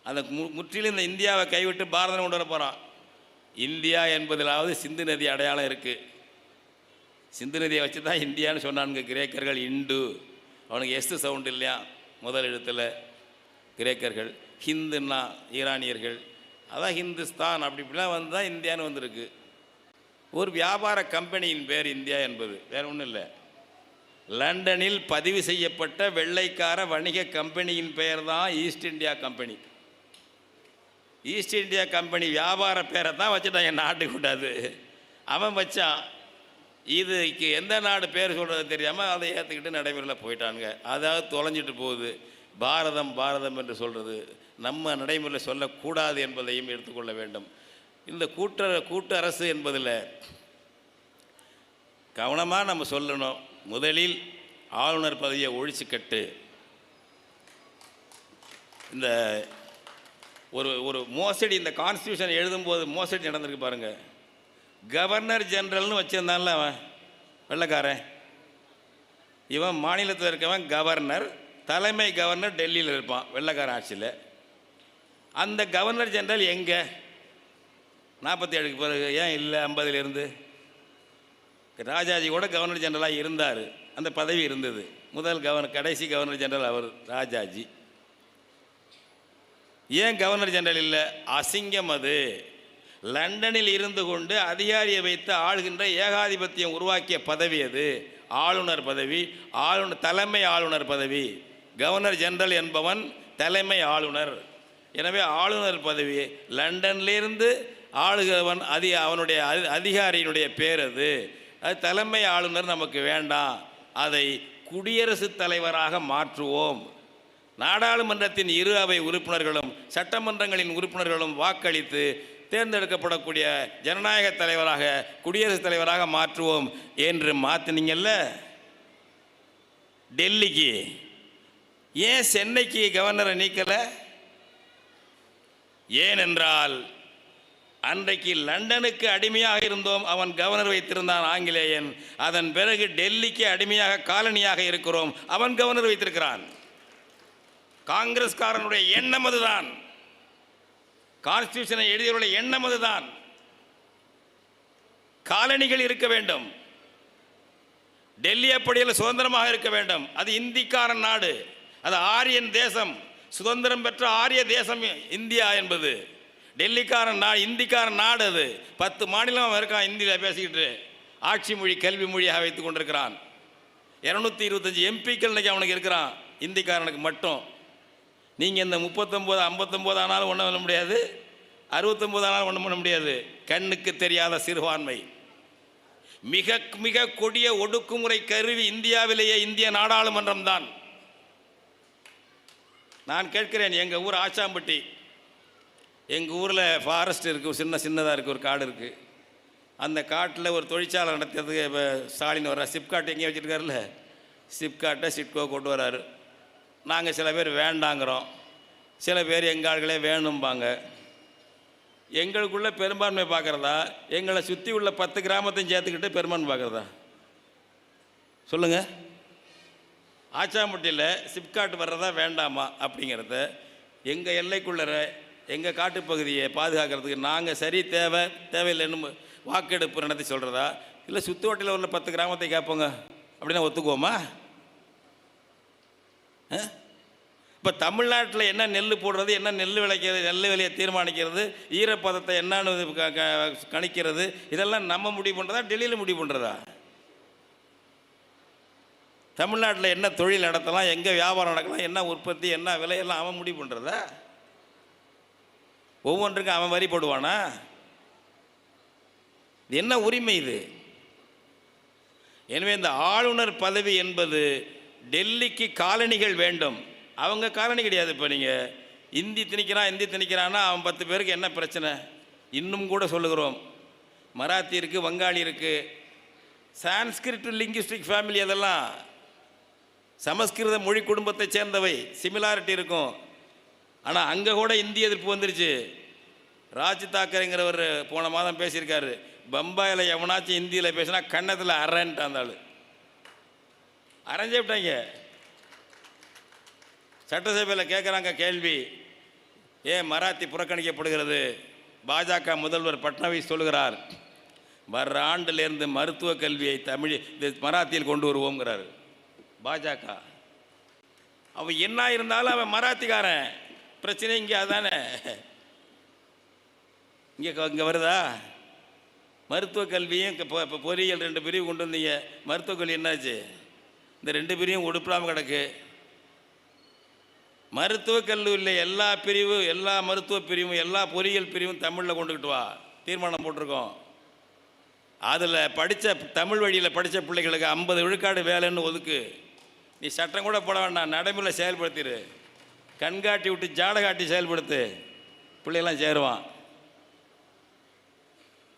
அந்த முற்றிலும் இந்த இந்தியாவை கைவிட்டு பாரதம் கொண்டு வர போகிறான். இந்தியா என்பதிலாவது சிந்து நதி அடையாளம் இருக்குது. சிந்து நதியை வச்சு தான் இந்தியான்னு சொன்னானுங்க கிரேக்கர்கள். இண்டு, அவனுக்கு எஸ் சவுண்டு இல்லையா முதல் எழுத்தில் கிரேக்கர்கள். ஹிந்துன்னா ஈரானியர்கள், அதான் ஹிந்துஸ்தான். அப்படி இப்படிலாம் வந்து தான் இந்தியான்னு வந்திருக்கு. ஒரு வியாபார கம்பெனியின் பேர் இந்தியா என்பது, வேறு ஒன்றும் இல்லை. லண்டனில் பதிவு செய்யப்பட்ட வெள்ளைக்கார வணிக கம்பெனியின் பெயர் தான் East India Company. East India Company வியாபார பேரை தான் வச்சுட்டான், என் நாட்டுக்கு கூடாது. அவன் வச்சான். இதுக்கு எந்த நாடு பேர் சொல்கிறது தெரியாமல் அதை ஏற்றுக்கிட்டு நடைமுறையில் போயிட்டானுங்க. அதாவது தொலைஞ்சிட்டு போகுது. பாரதம் என்று சொல்கிறது நம்ம நடைமுறையில் சொல்லக்கூடாது என்பதையும் எடுத்துக்கொள்ள வேண்டும். இந்த கூட்டு அரசு என்பதில் கவனமாக நம்ம சொல்லணும். முதலில் ஆளுநர் பதவியை ஒழிச்சு கட்டு. இந்த ஒரு மோசடி, இந்த கான்ஸ்டியூஷன் எழுதும்போது மோசடி நடந்திருக்கு பாருங்க. கவர்னர் ஜெனரல்னு வச்சிருந்தான்ல அவன் வெள்ளைக்காரன், இவன் மாநிலத்தில் இருக்கவன் கவர்னர், தலைமை கவர்னர் டெல்லியில் இருப்பான் வெள்ளைக்காரன் ஆட்சியில். அந்த கவர்னர் ஜெனரல் எங்கே 47க்கு பிறகு ஏன் இல்லை? 50லேருந்து ராஜாஜி கூட கவர்னர் ஜெனரலாக இருந்தார், அந்த பதவி இருந்தது. முதல் கடைசி கவர்னர் ஜெனரல் அவர் ராஜாஜி. ஏன் கவர்னர் ஜெனரல் இல்லை? அசிங்கம் அது. லண்டனில் இருந்து கொண்டு அதிகாரியை வைத்து ஆளுகின்ற ஏகாதிபத்தியம் உருவாக்கிய பதவி அது. ஆளுநர் பதவி, தலைமை ஆளுநர் பதவி. கவர்னர் ஜெனரல் என்பவன் தலைமை ஆளுநர். எனவே ஆளுநர் பதவி லண்டன்லேருந்து ஆளுகிறவன் அவனுடைய அதிகாரியினுடைய பேர் அது. தலைமை ஆளுநர் நமக்கு வேண்டாம், அதை குடியரசுத் தலைவராக மாற்றுவோம். நாடாளுமன்றத்தின் இரு அவை உறுப்பினர்களும் சட்டமன்றங்களின் உறுப்பினர்களும் வாக்களித்து தேர்ந்தெடுக்கப்படக்கூடிய ஜனநாயக தலைவராக குடியரசுத் தலைவராக மாற்றுவோம் என்று மாற்றினீங்கல்ல. டெல்லிக்கு ஏன் சென்னைக்கு கவர்னரை நீக்கலை? ஏனென்றால் அன்றைக்கு லண்டனுக்கு அடிமையாக இருந்தோம், அவன் கவர்னர் வைத்திருந்தான் ஆங்கிலேயன். அதன் பிறகு டெல்லிக்கு அடிமையாக காலனியாக இருக்கிறோம், அவன் கவர்னர் வைத்திருக்கிறான். காங்கிரஸ்காரனுடைய எண்ணம் அதுதான், கான்ஸ்டியூஷனை எழுதியவருடைய எண்ணம் அதுதான். காலனிகள் இருக்க வேண்டும், டெல்லி அப்படியில் சுதந்திரமாக இருக்க வேண்டும். அது இந்திக்காரன் நாடு, அது ஆரியன் தேசம், சுதந்திரம் பெற்ற ஆரிய தேசம் இந்தியா என்பது. டெல்லிக்காரன் நாடு, இந்திக்காரன் நாடு அது. 10 மாநிலம் இருக்கான் இந்தியில் பேசிக்கிட்டு, ஆட்சி மொழி கல்வி மொழியாக வைத்துக் கொண்டிருக்கிறான். 225 எம்பிக்கள் இன்னைக்கு அவனுக்கு இருக்கிறான், இந்திக்காரனுக்கு மட்டும். நீங்கள் இந்த 39 59 ஆனாலும் ஒன்றும் பண்ண முடியாது, 69 ஆனாலும் ஒன்றும் பண்ண முடியாது. கண்ணுக்கு தெரியாத சிறுபான்மை. மிக மிக கொடிய ஒடுக்குமுறை கருவி இந்தியாவிலேயே இந்திய நாடாளுமன்றம் தான். நான் கேட்கிறேன், எங்கள் ஊர் ஆச்சாம்பட்டி, எங்கள் ஊரில் ஃபாரஸ்ட் இருக்குது, சின்னதாக இருக்குது, ஒரு காடு இருக்குது. அந்த காட்டில் ஒரு தொழிற்சாலை நடத்துறதுக்கு இப்போ ஸ்டாலின் வர்றார். சிப்காட் எங்கேயும் வச்சுருக்காருல்ல, சிப்காட்டை சிட்கோ கொண்டு வர்றாரு. நாங்கள் சில பேர் வேண்டாங்கிறோம், சில பேர் எங்கள் ஆட்களே வேணும்பாங்க. எங்களுக்குள்ள பெரும்பான்மை பார்க்குறதா, எங்களை சுற்றி உள்ள 10 கிராமத்தையும் சேர்த்துக்கிட்டு பெரும்பான்மை பார்க்குறதா? சொல்லுங்கள். ஆச்சாம்பட்டியில் சிப்காட் வர்றதா வேண்டாமா அப்படிங்கிறத எங்கள் எல்லைக்குள்ளற எங்கள் காட்டுப்பகுதியை பாதுகாக்கிறதுக்கு நாங்கள் சரி தேவையில்லைன்னு வாக்கெடுப்பு நடத்தி சொல்கிறதா, இல்லை சுற்று வட்டியில் உள்ள 10 கிராமத்தை கேட்போங்க அப்படின்னா ஒத்துக்குவோமா? இப்போ தமிழ்நாட்டில் என்ன நெல் போடுறது, என்ன நெல் விளைக்கிறது, நெல் விலையை தீர்மானிக்கிறது, ஈரப்பதத்தை என்னன்னு கணிக்கிறது, இதெல்லாம் நம்ம முடிவு பண்ணுறதா, டெல்லியில் முடிவு பண்ணுறதா? தமிழ்நாட்டில் என்ன தொழில் நடத்தலாம், எங்கே வியாபாரம் நடக்கலாம், என்ன உற்பத்தி, என்ன விலையெல்லாம் அவன் முடிவு பண்ணுறதா? ஒவ்வொன்றுக்கும் அவன் வரி போடுவானா? இது என்ன உரிமை இது? எனவே இந்த ஆளுநர் பதவி என்பது டெல்லிக்கு காலனிகள் வேண்டும், அவங்க காலனி கிடையாது. இப்போ நீங்கள் இந்தி திணிக்கிறான்னா அவன் 10 பேருக்கு என்ன பிரச்சனை? இன்னும் கூட சொல்லுகிறோம், மராத்தி இருக்குது, வங்காளி இருக்குது, சான்ஸ்கிரிட் லிங்குஸ்டிக் ஃபேமிலி, அதெல்லாம் சமஸ்கிருத மொழி குடும்பத்தை சேர்ந்தவை, சிமிலாரிட்டி இருக்கும். ஆனால் அங்கே கூட இந்திய எதிர்ப்பு வந்துருச்சு. ராஜ் தாக்கரேங்கிறவர் போன மாதம் பேசியிருக்காரு, பம்பாயில் எவனாச்சும் இந்தியில் பேசினா கன்னத்தில் அரைன்ட்டு அந்த ஆள் அரைஞ்சே விட்டாங்க. சட்டசபையில் கேட்குறாங்க கேள்வி, ஏன் மராத்தி புறக்கணிக்கப்படுகிறது? பாஜக முதல்வர் பட்னவிஸ் சொல்கிறார், வர்ற ஆண்டிலிருந்து மருத்துவ கல்வியை மராத்தியில் கொண்டு வருவோங்கிறார். பாஜக அவன் என்ன இருந்தாலும் அவன் மராத்திக்காரன், பிரச்சனை இங்கே அதானே. இங்கே வருதா? மருத்துவ கல்வியும் இப்போ பொறியியல் 2 பிரிவு கொண்டு வந்தீங்க, மருத்துவ கல்வி என்னாச்சு? இந்த 2 பிரிவும் உடுப்பலாமல் கிடக்கு. மருத்துவக் கல்லூரியில் எல்லா பிரிவும், எல்லா மருத்துவ பிரிவும், எல்லா பொறியியல் பிரிவும் தமிழில் கொண்டுக்கிட்டு வா, தீர்மானம் போட்டிருக்கோம். அதில் தமிழ் வழியில் படித்த பிள்ளைகளுக்கு 50 விழுக்காடு வேலைன்னு ஒதுக்கு. நீ சட்டம் கூட போட வேண்டாம், நடைமுறையில் செயல்படுத்திடு, கண்காட்டி விட்டு ஜாடை காட்டி செயல்படுத்து, பிள்ளைகள்லாம் சேருவான்.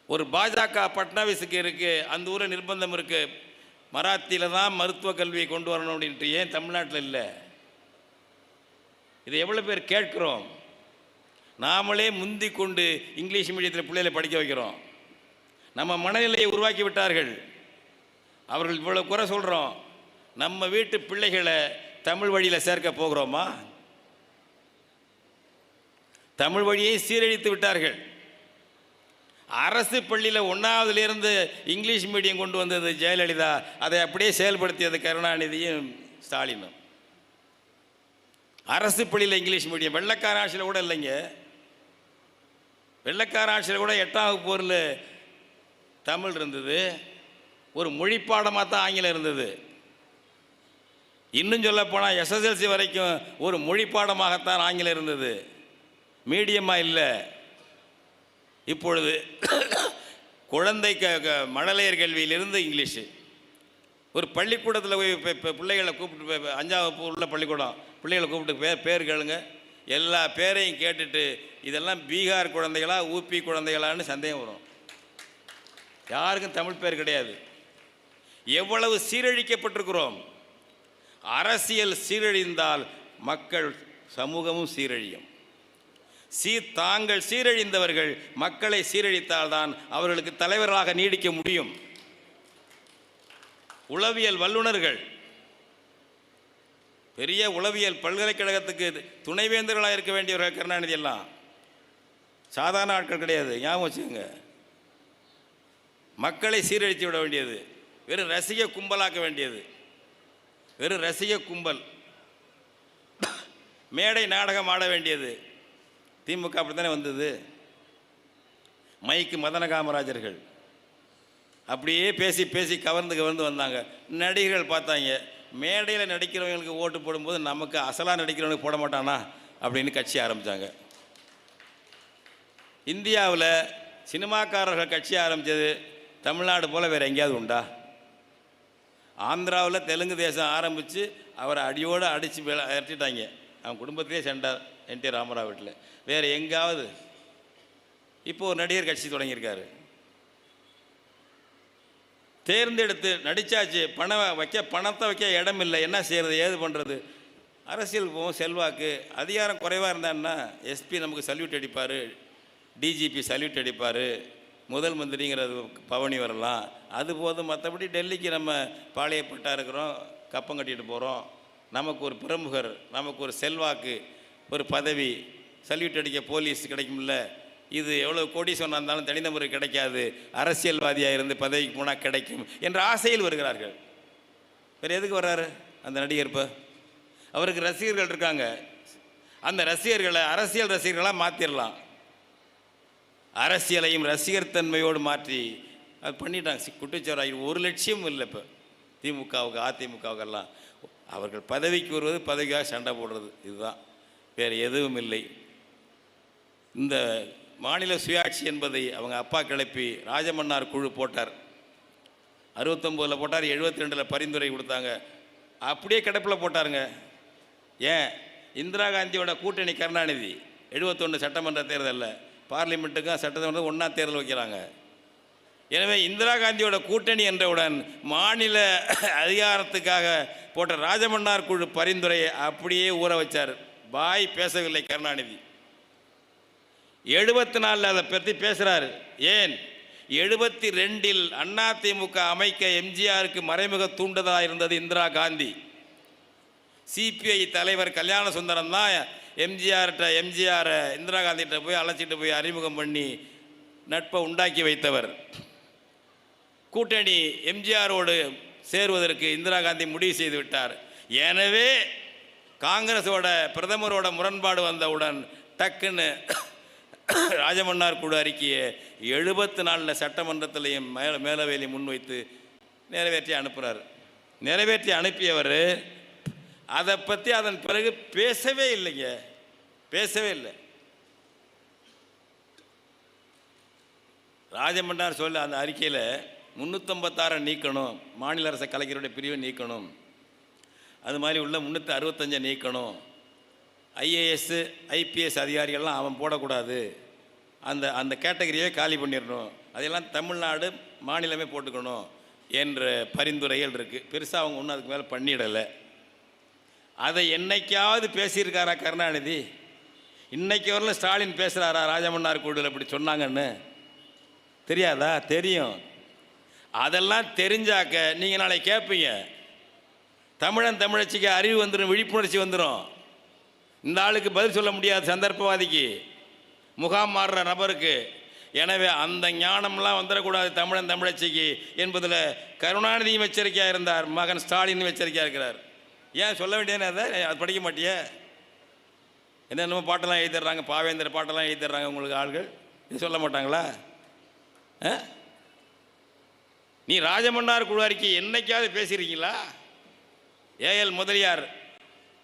ஒரு பாஜக பட்னாவிஸுக்கு இருக்குது, அந்த ஊரில் நிர்பந்தம் இருக்குது, மராத்தியில் தான் மருத்துவ கல்வியை கொண்டு வரணும் அப்படின்ட்டு ஏன் தமிழ்நாட்டில் இல்லை? இதை எவ்வளோ பேர் கேட்குறோம்? நாமளே முந்தி கொண்டு இங்கிலீஷ் மீடியத்தில் பிள்ளைகளை படிக்க வைக்கிறோம். நம்ம மனநிலையை உருவாக்கி விட்டார்கள். அவர்கள் இவ்வளோ குறை சொல்கிறோம். நம்ம வீட்டு பிள்ளைகளை தமிழ் வழியில் சேர்க்க போகிறோமா? தமிழ் வழியை சீரழித்து விட்டார்கள். அரசு பள்ளியில் 1வதுலேருந்து இங்கிலீஷ் மீடியம் கொண்டு வந்தது ஜெயலலிதா, அதை அப்படியே செயல்படுத்தியது கருணாநிதியும் ஸ்டாலினும். அரசு பள்ளியில் இங்கிலீஷ் மீடியம் வெள்ளைக்கார ஆட்சியில் கூட இல்லைங்க. வெள்ளைக்கார ஆட்சியில் கூட 8ஆம் வகுப்பு தமிழ் இருந்தது, ஒரு மொழி பாடமாக தான் ஆங்கிலம் இருந்தது. இன்னும் சொல்ல போனால் எஸ்எஸ்எல்சி வரைக்கும் ஒரு மொழி பாடமாகத்தான் ஆங்கிலம் இருந்தது, மீடியமாக இல்லை. இப்பொழுது குழந்தை மழலையர் கல்வியிலிருந்து இங்கிலீஷு. ஒரு பள்ளிக்கூடத்தில் போய் பிள்ளைகளை கூப்பிட்டு 5ஆம் வகுப்பு உள்ள பள்ளிக்கூடம் பிள்ளைகளை கூப்பிட்டு பேர் கேளுங்க, எல்லா பேரையும் கேட்டுட்டு இதெல்லாம் பீகார் குழந்தைகளா ஊபி குழந்தைகளான்னு சந்தேகம் வரும். யாருக்கும் தமிழ் பேர் கிடையாது. எவ்வளவு சீரழிக்கப்பட்டிருக்கிறோம். அரசியல் சீரழிந்தால் மக்கள் சமூகமும் சீரழியும். தாங்கள் சீரழிந்தவர்கள் மக்களை சீரழித்தால்தான் அவர்களுக்கு தலைவர்களாக நீடிக்க முடியும். உளவியல் வல்லுநர்கள், பெரிய உளவியல் பல்கலைக்கழகத்துக்கு துணைவேந்தர்களாக இருக்க வேண்டியவர்கள் கருணாநிதி எல்லாம் சாதாரண ஆட்கள் கிடையாது, ஞாபகம் வச்சுக்கோங்க. மக்களை சீரழித்து விட வேண்டியது, வெறும் ரசிக கும்பலாக்க வேண்டியது, வெறும் ரசிக கும்பல். மேடை நாடகம் ஆட வேண்டியது. திமுக அப்படித்தானே வந்தது. மைக்கு மதன காமராஜர்கள் அப்படியே பேசி பேசி கவர்ந்து வந்தாங்க. நடிகர்கள் பார்த்தாங்க, மேடையில் நடிக்கிறவங்களுக்கு ஓட்டு போடும்போது நமக்கு அசலாக நடிக்கிறவங்களுக்கு போட மாட்டானா அப்படின்னு கட்சி ஆரம்பித்தாங்க. இந்தியாவில் சினிமாக்காரர்கள் கட்சி ஆரம்பித்தது தமிழ்நாடு போல் வேறு எங்கேயாவது உண்டா? ஆந்திராவில் தெலுங்கு தேசம் ஆரம்பித்து அவரை அடியோடு அடித்து விரட்டிட்டாங்க. அவன் குடும்பத்திலே சண்டை என் டி ராமராவ் வீட்டில். வேறு எங்காவது? இப்போது ஒரு நடிகர் கட்சி தொடங்கியிருக்காரு. தேர்ந்தெடுத்து நடித்தாச்சு, பணத்தை வைக்க இடம் இல்லை, என்ன செய்கிறது, ஏது பண்ணுறது? அரசியல் போகும், செல்வாக்கு அதிகாரம் குறைவாக இருந்தான்னா எஸ்பி நமக்கு சல்யூட் அடிப்பார், டிஜிபி சல்யூட் அடிப்பார், முதல் மந்திரிங்கிறது பவனி வரலாம், அது போதும். மற்றபடி டெல்லிக்கு நம்ம பாளையப்பட்டா இருக்கிறோம், கப்பம் கட்டிட்டு போகிறோம், நமக்கு ஒரு பிரமுகர், நமக்கு ஒரு செல்வாக்கு, ஒரு பதவி, சல்யூட் அடிக்க போலீஸ் கிடைக்கும்ல. இது எவ்வளோ கோடீஸ்வரனாக இருந்தாலும் தனிநபருக்கு கிடைக்காது, அரசியல்வாதியாக இருந்து பதவிக்கு போனால் கிடைக்கும் என்ற ஆசையில் வருகிறார்கள். வேறு எதுக்கு வர்றாரு அந்த நடிகர்? இப்போ அவருக்கு ரசிகர்கள் இருக்காங்க. அந்த ரசிகர்களை அரசியல் ரசிகர்களாக மாற்றிடலாம். அரசியலையும் ரசிகர் தன்மையோடு மாற்றி அது பண்ணிட்டாங்க. குட்டிச்சவராகி ஒரு லட்சியம் இல்லை இப்போ திமுகவுக்கு அதிமுகவுக்கெல்லாம். அவர்கள் பதவிக்கு வருவது, பதவிக்காக சண்டை போடுறது, இதுதான், வேறு எதுவும் இல்லை. இந்த மாநில சுயாட்சி என்பதை அவங்க அப்பா கிளப்பி ராஜமன்னார் குழு போட்டார். 69 போட்டார், 72 பரிந்துரை கொடுத்தாங்க, அப்படியே கிடப்பில் போட்டாருங்க. ஏன்? இந்திரா காந்தியோட கூட்டணி கருணாநிதி 71 சட்டமன்ற தேர்தலில் பார்லிமெண்ட்டுக்கும் சட்டமன்றத்துக்கும் ஒன்றா தேர்தல் வைக்கிறாங்க. எனவே இந்திரா காந்தியோட கூட்டணி என்றவுடன் மாநில அதிகாரத்துக்காக போட்ட ராஜமன்னார் குழு பரிந்துரையை அப்படியே ஊற வச்சார். பாய் பேசவில்லை கருணாநிதி. 74 அதை பற்றி பேசுகிறாரு. ஏன்? 72 அதிமுக அமைக்க எம்ஜிஆருக்கு மறைமுக தூண்டுதலாக இருந்தது இந்திரா காந்தி. சிபிஐ தலைவர் கல்யாண சுந்தரம் தான் எம்ஜிஆரை இந்திரா காந்திகிட்ட போய் அழைச்சிட்டு போய் அறிமுகம் பண்ணி நட்பை உண்டாக்கி வைத்தவர். கூட்டணி எம்ஜிஆரோடு சேருவதற்கு இந்திரா காந்தி முடிவு செய்து விட்டார். எனவே காங்கிரஸோட பிரதமரோட முரண்பாடு வந்தவுடன் டக்குன்னு ராஜமன்னார் குழு அறிக்கையை 74 சட்டமன்றத்திலையும் மேலவையிலே முன்வைத்து நிறைவேற்றி அனுப்புகிறார். நிறைவேற்றி அனுப்பியவர் அதை பற்றி அதன் பிறகு பேசவே இல்லைங்க, பேசவே இல்லை. ராஜமன்னார் சொல்ல அந்த அறிக்கையில் 356 நீக்கணும், மாநில அரசு கலைஞருடைய பிரிவை நீக்கணும், அது மாதிரி உள்ள 365 நீக்கணும், ஐஏஎஸ் ஐபிஎஸ் அதிகாரிகள்லாம் அவன் போடக்கூடாது, அந்த அந்த கேட்டகரியே காலி பண்ணிடணும், அதெல்லாம் தமிழ்நாடு மாநிலமே போட்டுக்கணும், என்ற பரிந்துரைகள் இருக்குது. பெருசாக அவங்க ஒன்றும் அதுக்கு மேலே பண்ணிடலை. அதை என்னைக்காவது பேசியிருக்காரா கருணாநிதி? இன்னைக்கு வரல ஸ்டாலின் பேசுகிறாரா ராஜமன்னார் குழுவில் இப்படி சொன்னாங்கன்னு? தெரியாதா? தெரியும். அதெல்லாம் தெரிஞ்சாக்க நீங்கள் நாளை கேட்பீங்க, தமிழன் தமிழச்சிக்கு அறிவு வந்துடும், விழிப்புணர்ச்சி வந்துடும். இந்த ஆளுக்கு பதில் சொல்ல முடியாது, சந்தர்ப்பவாதிக்கு, முகாம் மாறுற நபருக்கு. எனவே அந்த ஞானம்லாம் வந்துடக்கூடாது தமிழன் தமிழச்சிக்கு என்பதில் கருணாநிதியும் எச்சரிக்கையாக இருந்தார், மகன் ஸ்டாலினும் எச்சரிக்கையாக இருக்கிறார். ஏன் சொல்ல வேண்டியதுன்னு அதை அது படிக்க மாட்டியே? என்னென்னமோ பாட்டெல்லாம் எழுதிடுறாங்க, பாவேந்தர் பாட்டெல்லாம் எழுதிடுறாங்க உங்களுக்கு ஆள்கள், இது சொல்ல மாட்டாங்களா? நீ ராஜமன்னார் குழு அறிக்கை என்னைக்காவது பேசியிருக்கீங்களா? ஏஎல் முதலியார்,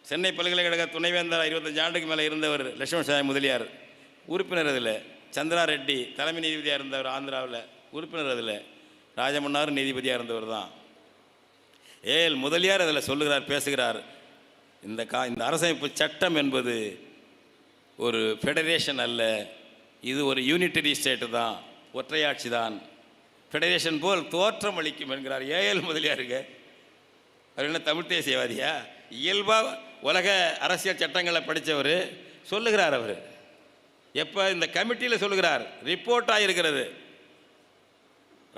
சென்னை பல்கலைக்கழக துணைவேந்தர் 25 ஆண்டுக்கு மேலே இருந்தவர், லட்சுமண சாமி முதலியார் உறுப்பினர். அதில் சந்திரா ரெட்டி தலைமை நீதிபதியாக இருந்தவர் ஆந்திராவில், உறுப்பினர். அதில் ராஜமன்னார் நீதிபதியாக இருந்தவர் தான். ஏஎல் முதலியார் அதில் சொல்லுகிறார், பேசுகிறார், இந்த அரசமைப்பு சட்டம் என்பது ஒரு ஃபெடரேஷன் அல்ல, இது ஒரு யூனிட்டரி ஸ்டேட்டு தான், ஒற்றையாட்சி தான், ஃபெடரேஷன் போல் தோற்றம் அளிக்கும் என்கிறார் ஏஎல் முதலியாருங்க. அவர் என்ன தமிழ் தேசியவாதியா? இயல்பாக உலக அரசியல் சட்டங்களை படித்தவர் சொல்லுகிறார். அவர் எப்போ இந்த கமிட்டியில் சொல்லுகிறார், ரிப்போர்ட் ஆகிருக்கிறது,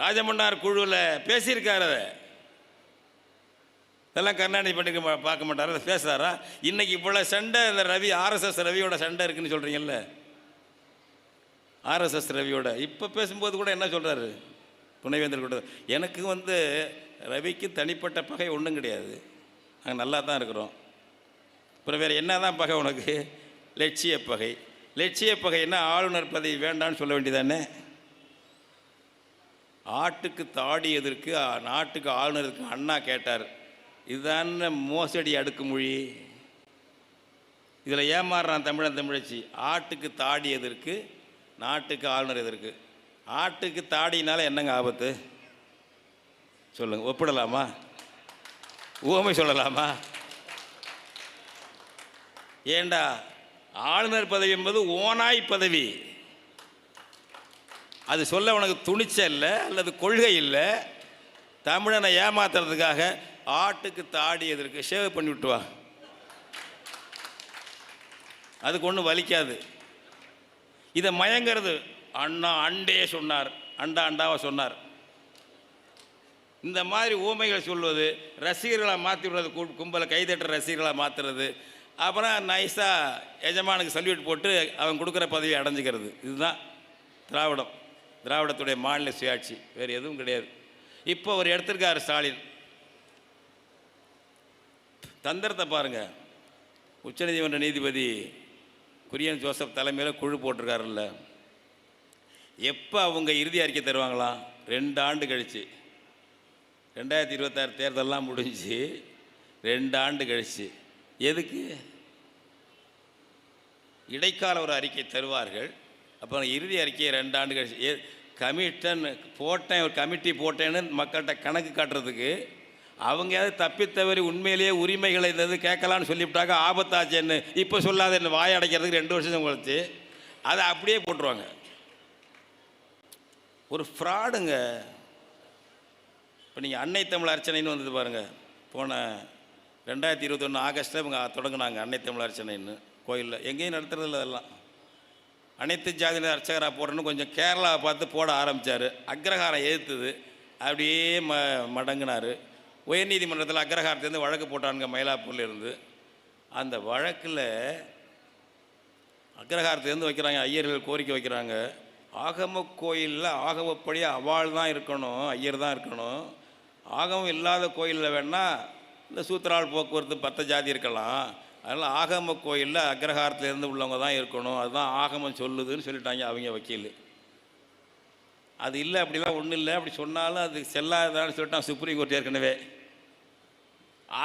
ராஜமன்னார் குழுவில் பேசியிருக்கார். அதை இதெல்லாம் கருணாநிதி பண்ணிக்க பார்க்க மாட்டார், அதை பேசுகிறாரா? இன்றைக்கி இவ்வளோ சண்டை இந்த ரவி, ஆர்எஸ்எஸ் ரவியோட சண்டை இருக்குதுன்னு சொல்கிறீங்கல்ல, ஆர்எஸ்எஸ் ரவியோட இப்போ பேசும்போது கூட என்ன சொல்கிறாரு துணைவேந்தர் கூட, எனக்கு ரவிக்கு தனிப்பட்ட பகை ஒன்றும் கிடையாது, நாங்கள் நல்லா தான் இருக்கிறோம். அப்புறம் வேறு என்ன தான் பகை உனக்கு? லட்சிய பகை. லட்சிய பகைன்னா ஆளுநர் பதவி வேண்டான்னு சொல்ல வேண்டியதானே? ஆட்டுக்கு தாடி எதற்கு நாட்டுக்கு ஆளுநருக்கு அண்ணா கேட்டார். இதுதான் மோசடி அடுக்குமொழி. இதில் ஏமாறுறான் தமிழன் தமிழச்சி. ஆட்டுக்கு தாடி எதற்கு, நாட்டுக்கு ஆளுநர் எதற்கு? ஆட்டுக்கு தாடினால என்னங்க ஆபத்து சொல்லுங்க? ஒப்பிடலாமா? உவமை சொல்லலாமா? ஏண்டா, ஆளுநர் பதவி என்பது ஓனாய் பதவி. அது சொல்ல உனக்கு துணிச்சல் இல்லை அல்லது கொள்கை இல்லை. தமிழனை ஏமாத்துறதுக்காக ஆட்டுக்கு தாடி எதற்கு, ஷேவ் பண்ணி விட்டு வா, அதுக்கு ஒன்றும் வலிக்காது. இதை மயங்கிறது அண்ணா அண்டே சொன்னார், அண்டா அண்டாவை சொன்னார். இந்த மாதிரி ஊமைகள் சொல்வது ரசிகர்களாக மாற்றி விடுறது, கும்பலை கைதட்டுற ரசிகர்களாக மாற்றுறது, அப்புறம் நைஸாக எஜமானுக்கு சல்யூட் போட்டு அவன் கொடுக்குற பதவியை அடைஞ்சிக்கிறது. இதுதான் திராவிடம், திராவிடத்துடைய மாநில சுயாட்சி, வேறு எதுவும் கிடையாது. இப்போ ஒரு எடுத்திருக்காரு ஸ்டாலின், தந்திரத்தை பாருங்கள். உச்சநீதிமன்ற நீதிபதி குரியன் ஜோசப் தலைமையில் குழு போட்டிருக்காருல்ல, எப்போ அவங்க இறுதி அறிக்கை தருவாங்களாம்? 2 ஆண்டு கழிச்சு. 2026 தேர்தலெலாம் முடிஞ்சு 2 ஆண்டு கழிச்சு. எதுக்கு? இடைக்கால ஒரு அறிக்கை தருவார்கள், அப்புறம் இறுதி அறிக்கையை 2 ஆண்டு கழிச்சு. கமிஷன் போட்டேன், ஒரு கமிட்டி போட்டேன்னு மக்கள்கிட்ட கணக்கு காட்டுறதுக்கு. அவங்க ஏதாவது தப்பித்தவறி உண்மையிலேயே உரிமைகளை எதாவது கேட்கலான்னு சொல்லிவிட்டாக்க ஆபத்தாச்சேன்னு இப்போ சொல்லாத என்ன வாய் அடைக்கிறதுக்கு 2 வருஷம் கழிச்சு அதை அப்படியே போட்டுருவாங்க. ஒரு ஃப்ராடுங்க. இப்போ நீங்கள் அன்னை தமிழ் அர்ச்சனைன்னு வந்தது பாருங்கள். போன 2021 ஆகஸ்ட்டில் இவங்க தொடங்கினாங்க அன்னை தமிழ் அர்ச்சனைன்னு கோயிலில். எங்கேயும் நடத்துறதில்ல. அதெல்லாம் அனைத்து ஜாதியினர் அர்ச்சகராக போடுறேன்னு கொஞ்சம் கேரளாவை பார்த்து போட ஆரம்பித்தார். அக்ரஹாரம் எதிர்த்தது, அப்படியே மடங்கினார். உயர்நீதிமன்றத்தில் அக்ரஹாரத்துலேருந்து வழக்கு போட்டானுங்க மயிலாப்பூரில் இருந்து. அந்த வழக்கில் அக்ரஹாரத்துலேருந்து வைக்கிறாங்க, ஐயர்கள் கோரிக்கை வைக்கிறாங்க. ஆகம கோயிலில் ஆகமப்படி அவாள் தான் இருக்கணும், ஐயர் தான் இருக்கணும். ஆகமம் இல்லாத கோயிலில் வேணால் இந்த சூத்திரால் போக்குவரத்து 10 ஜாதி இருக்கலாம். அதனால் ஆகம கோயிலில் அக்ரஹாரத்துலேருந்து உள்ளவங்க தான் இருக்கணும், அதுதான் ஆகமம் சொல்லுதுன்னு சொல்லிட்டாங்க அவங்க வக்கீல். அது இல்லை, அப்படிலாம் ஒன்றும் இல்லை, அப்படி சொன்னாலும் அது செல்லாதான்னு சொல்லிட்டான் சுப்ரீம் கோர்ட் ஏற்கனவே.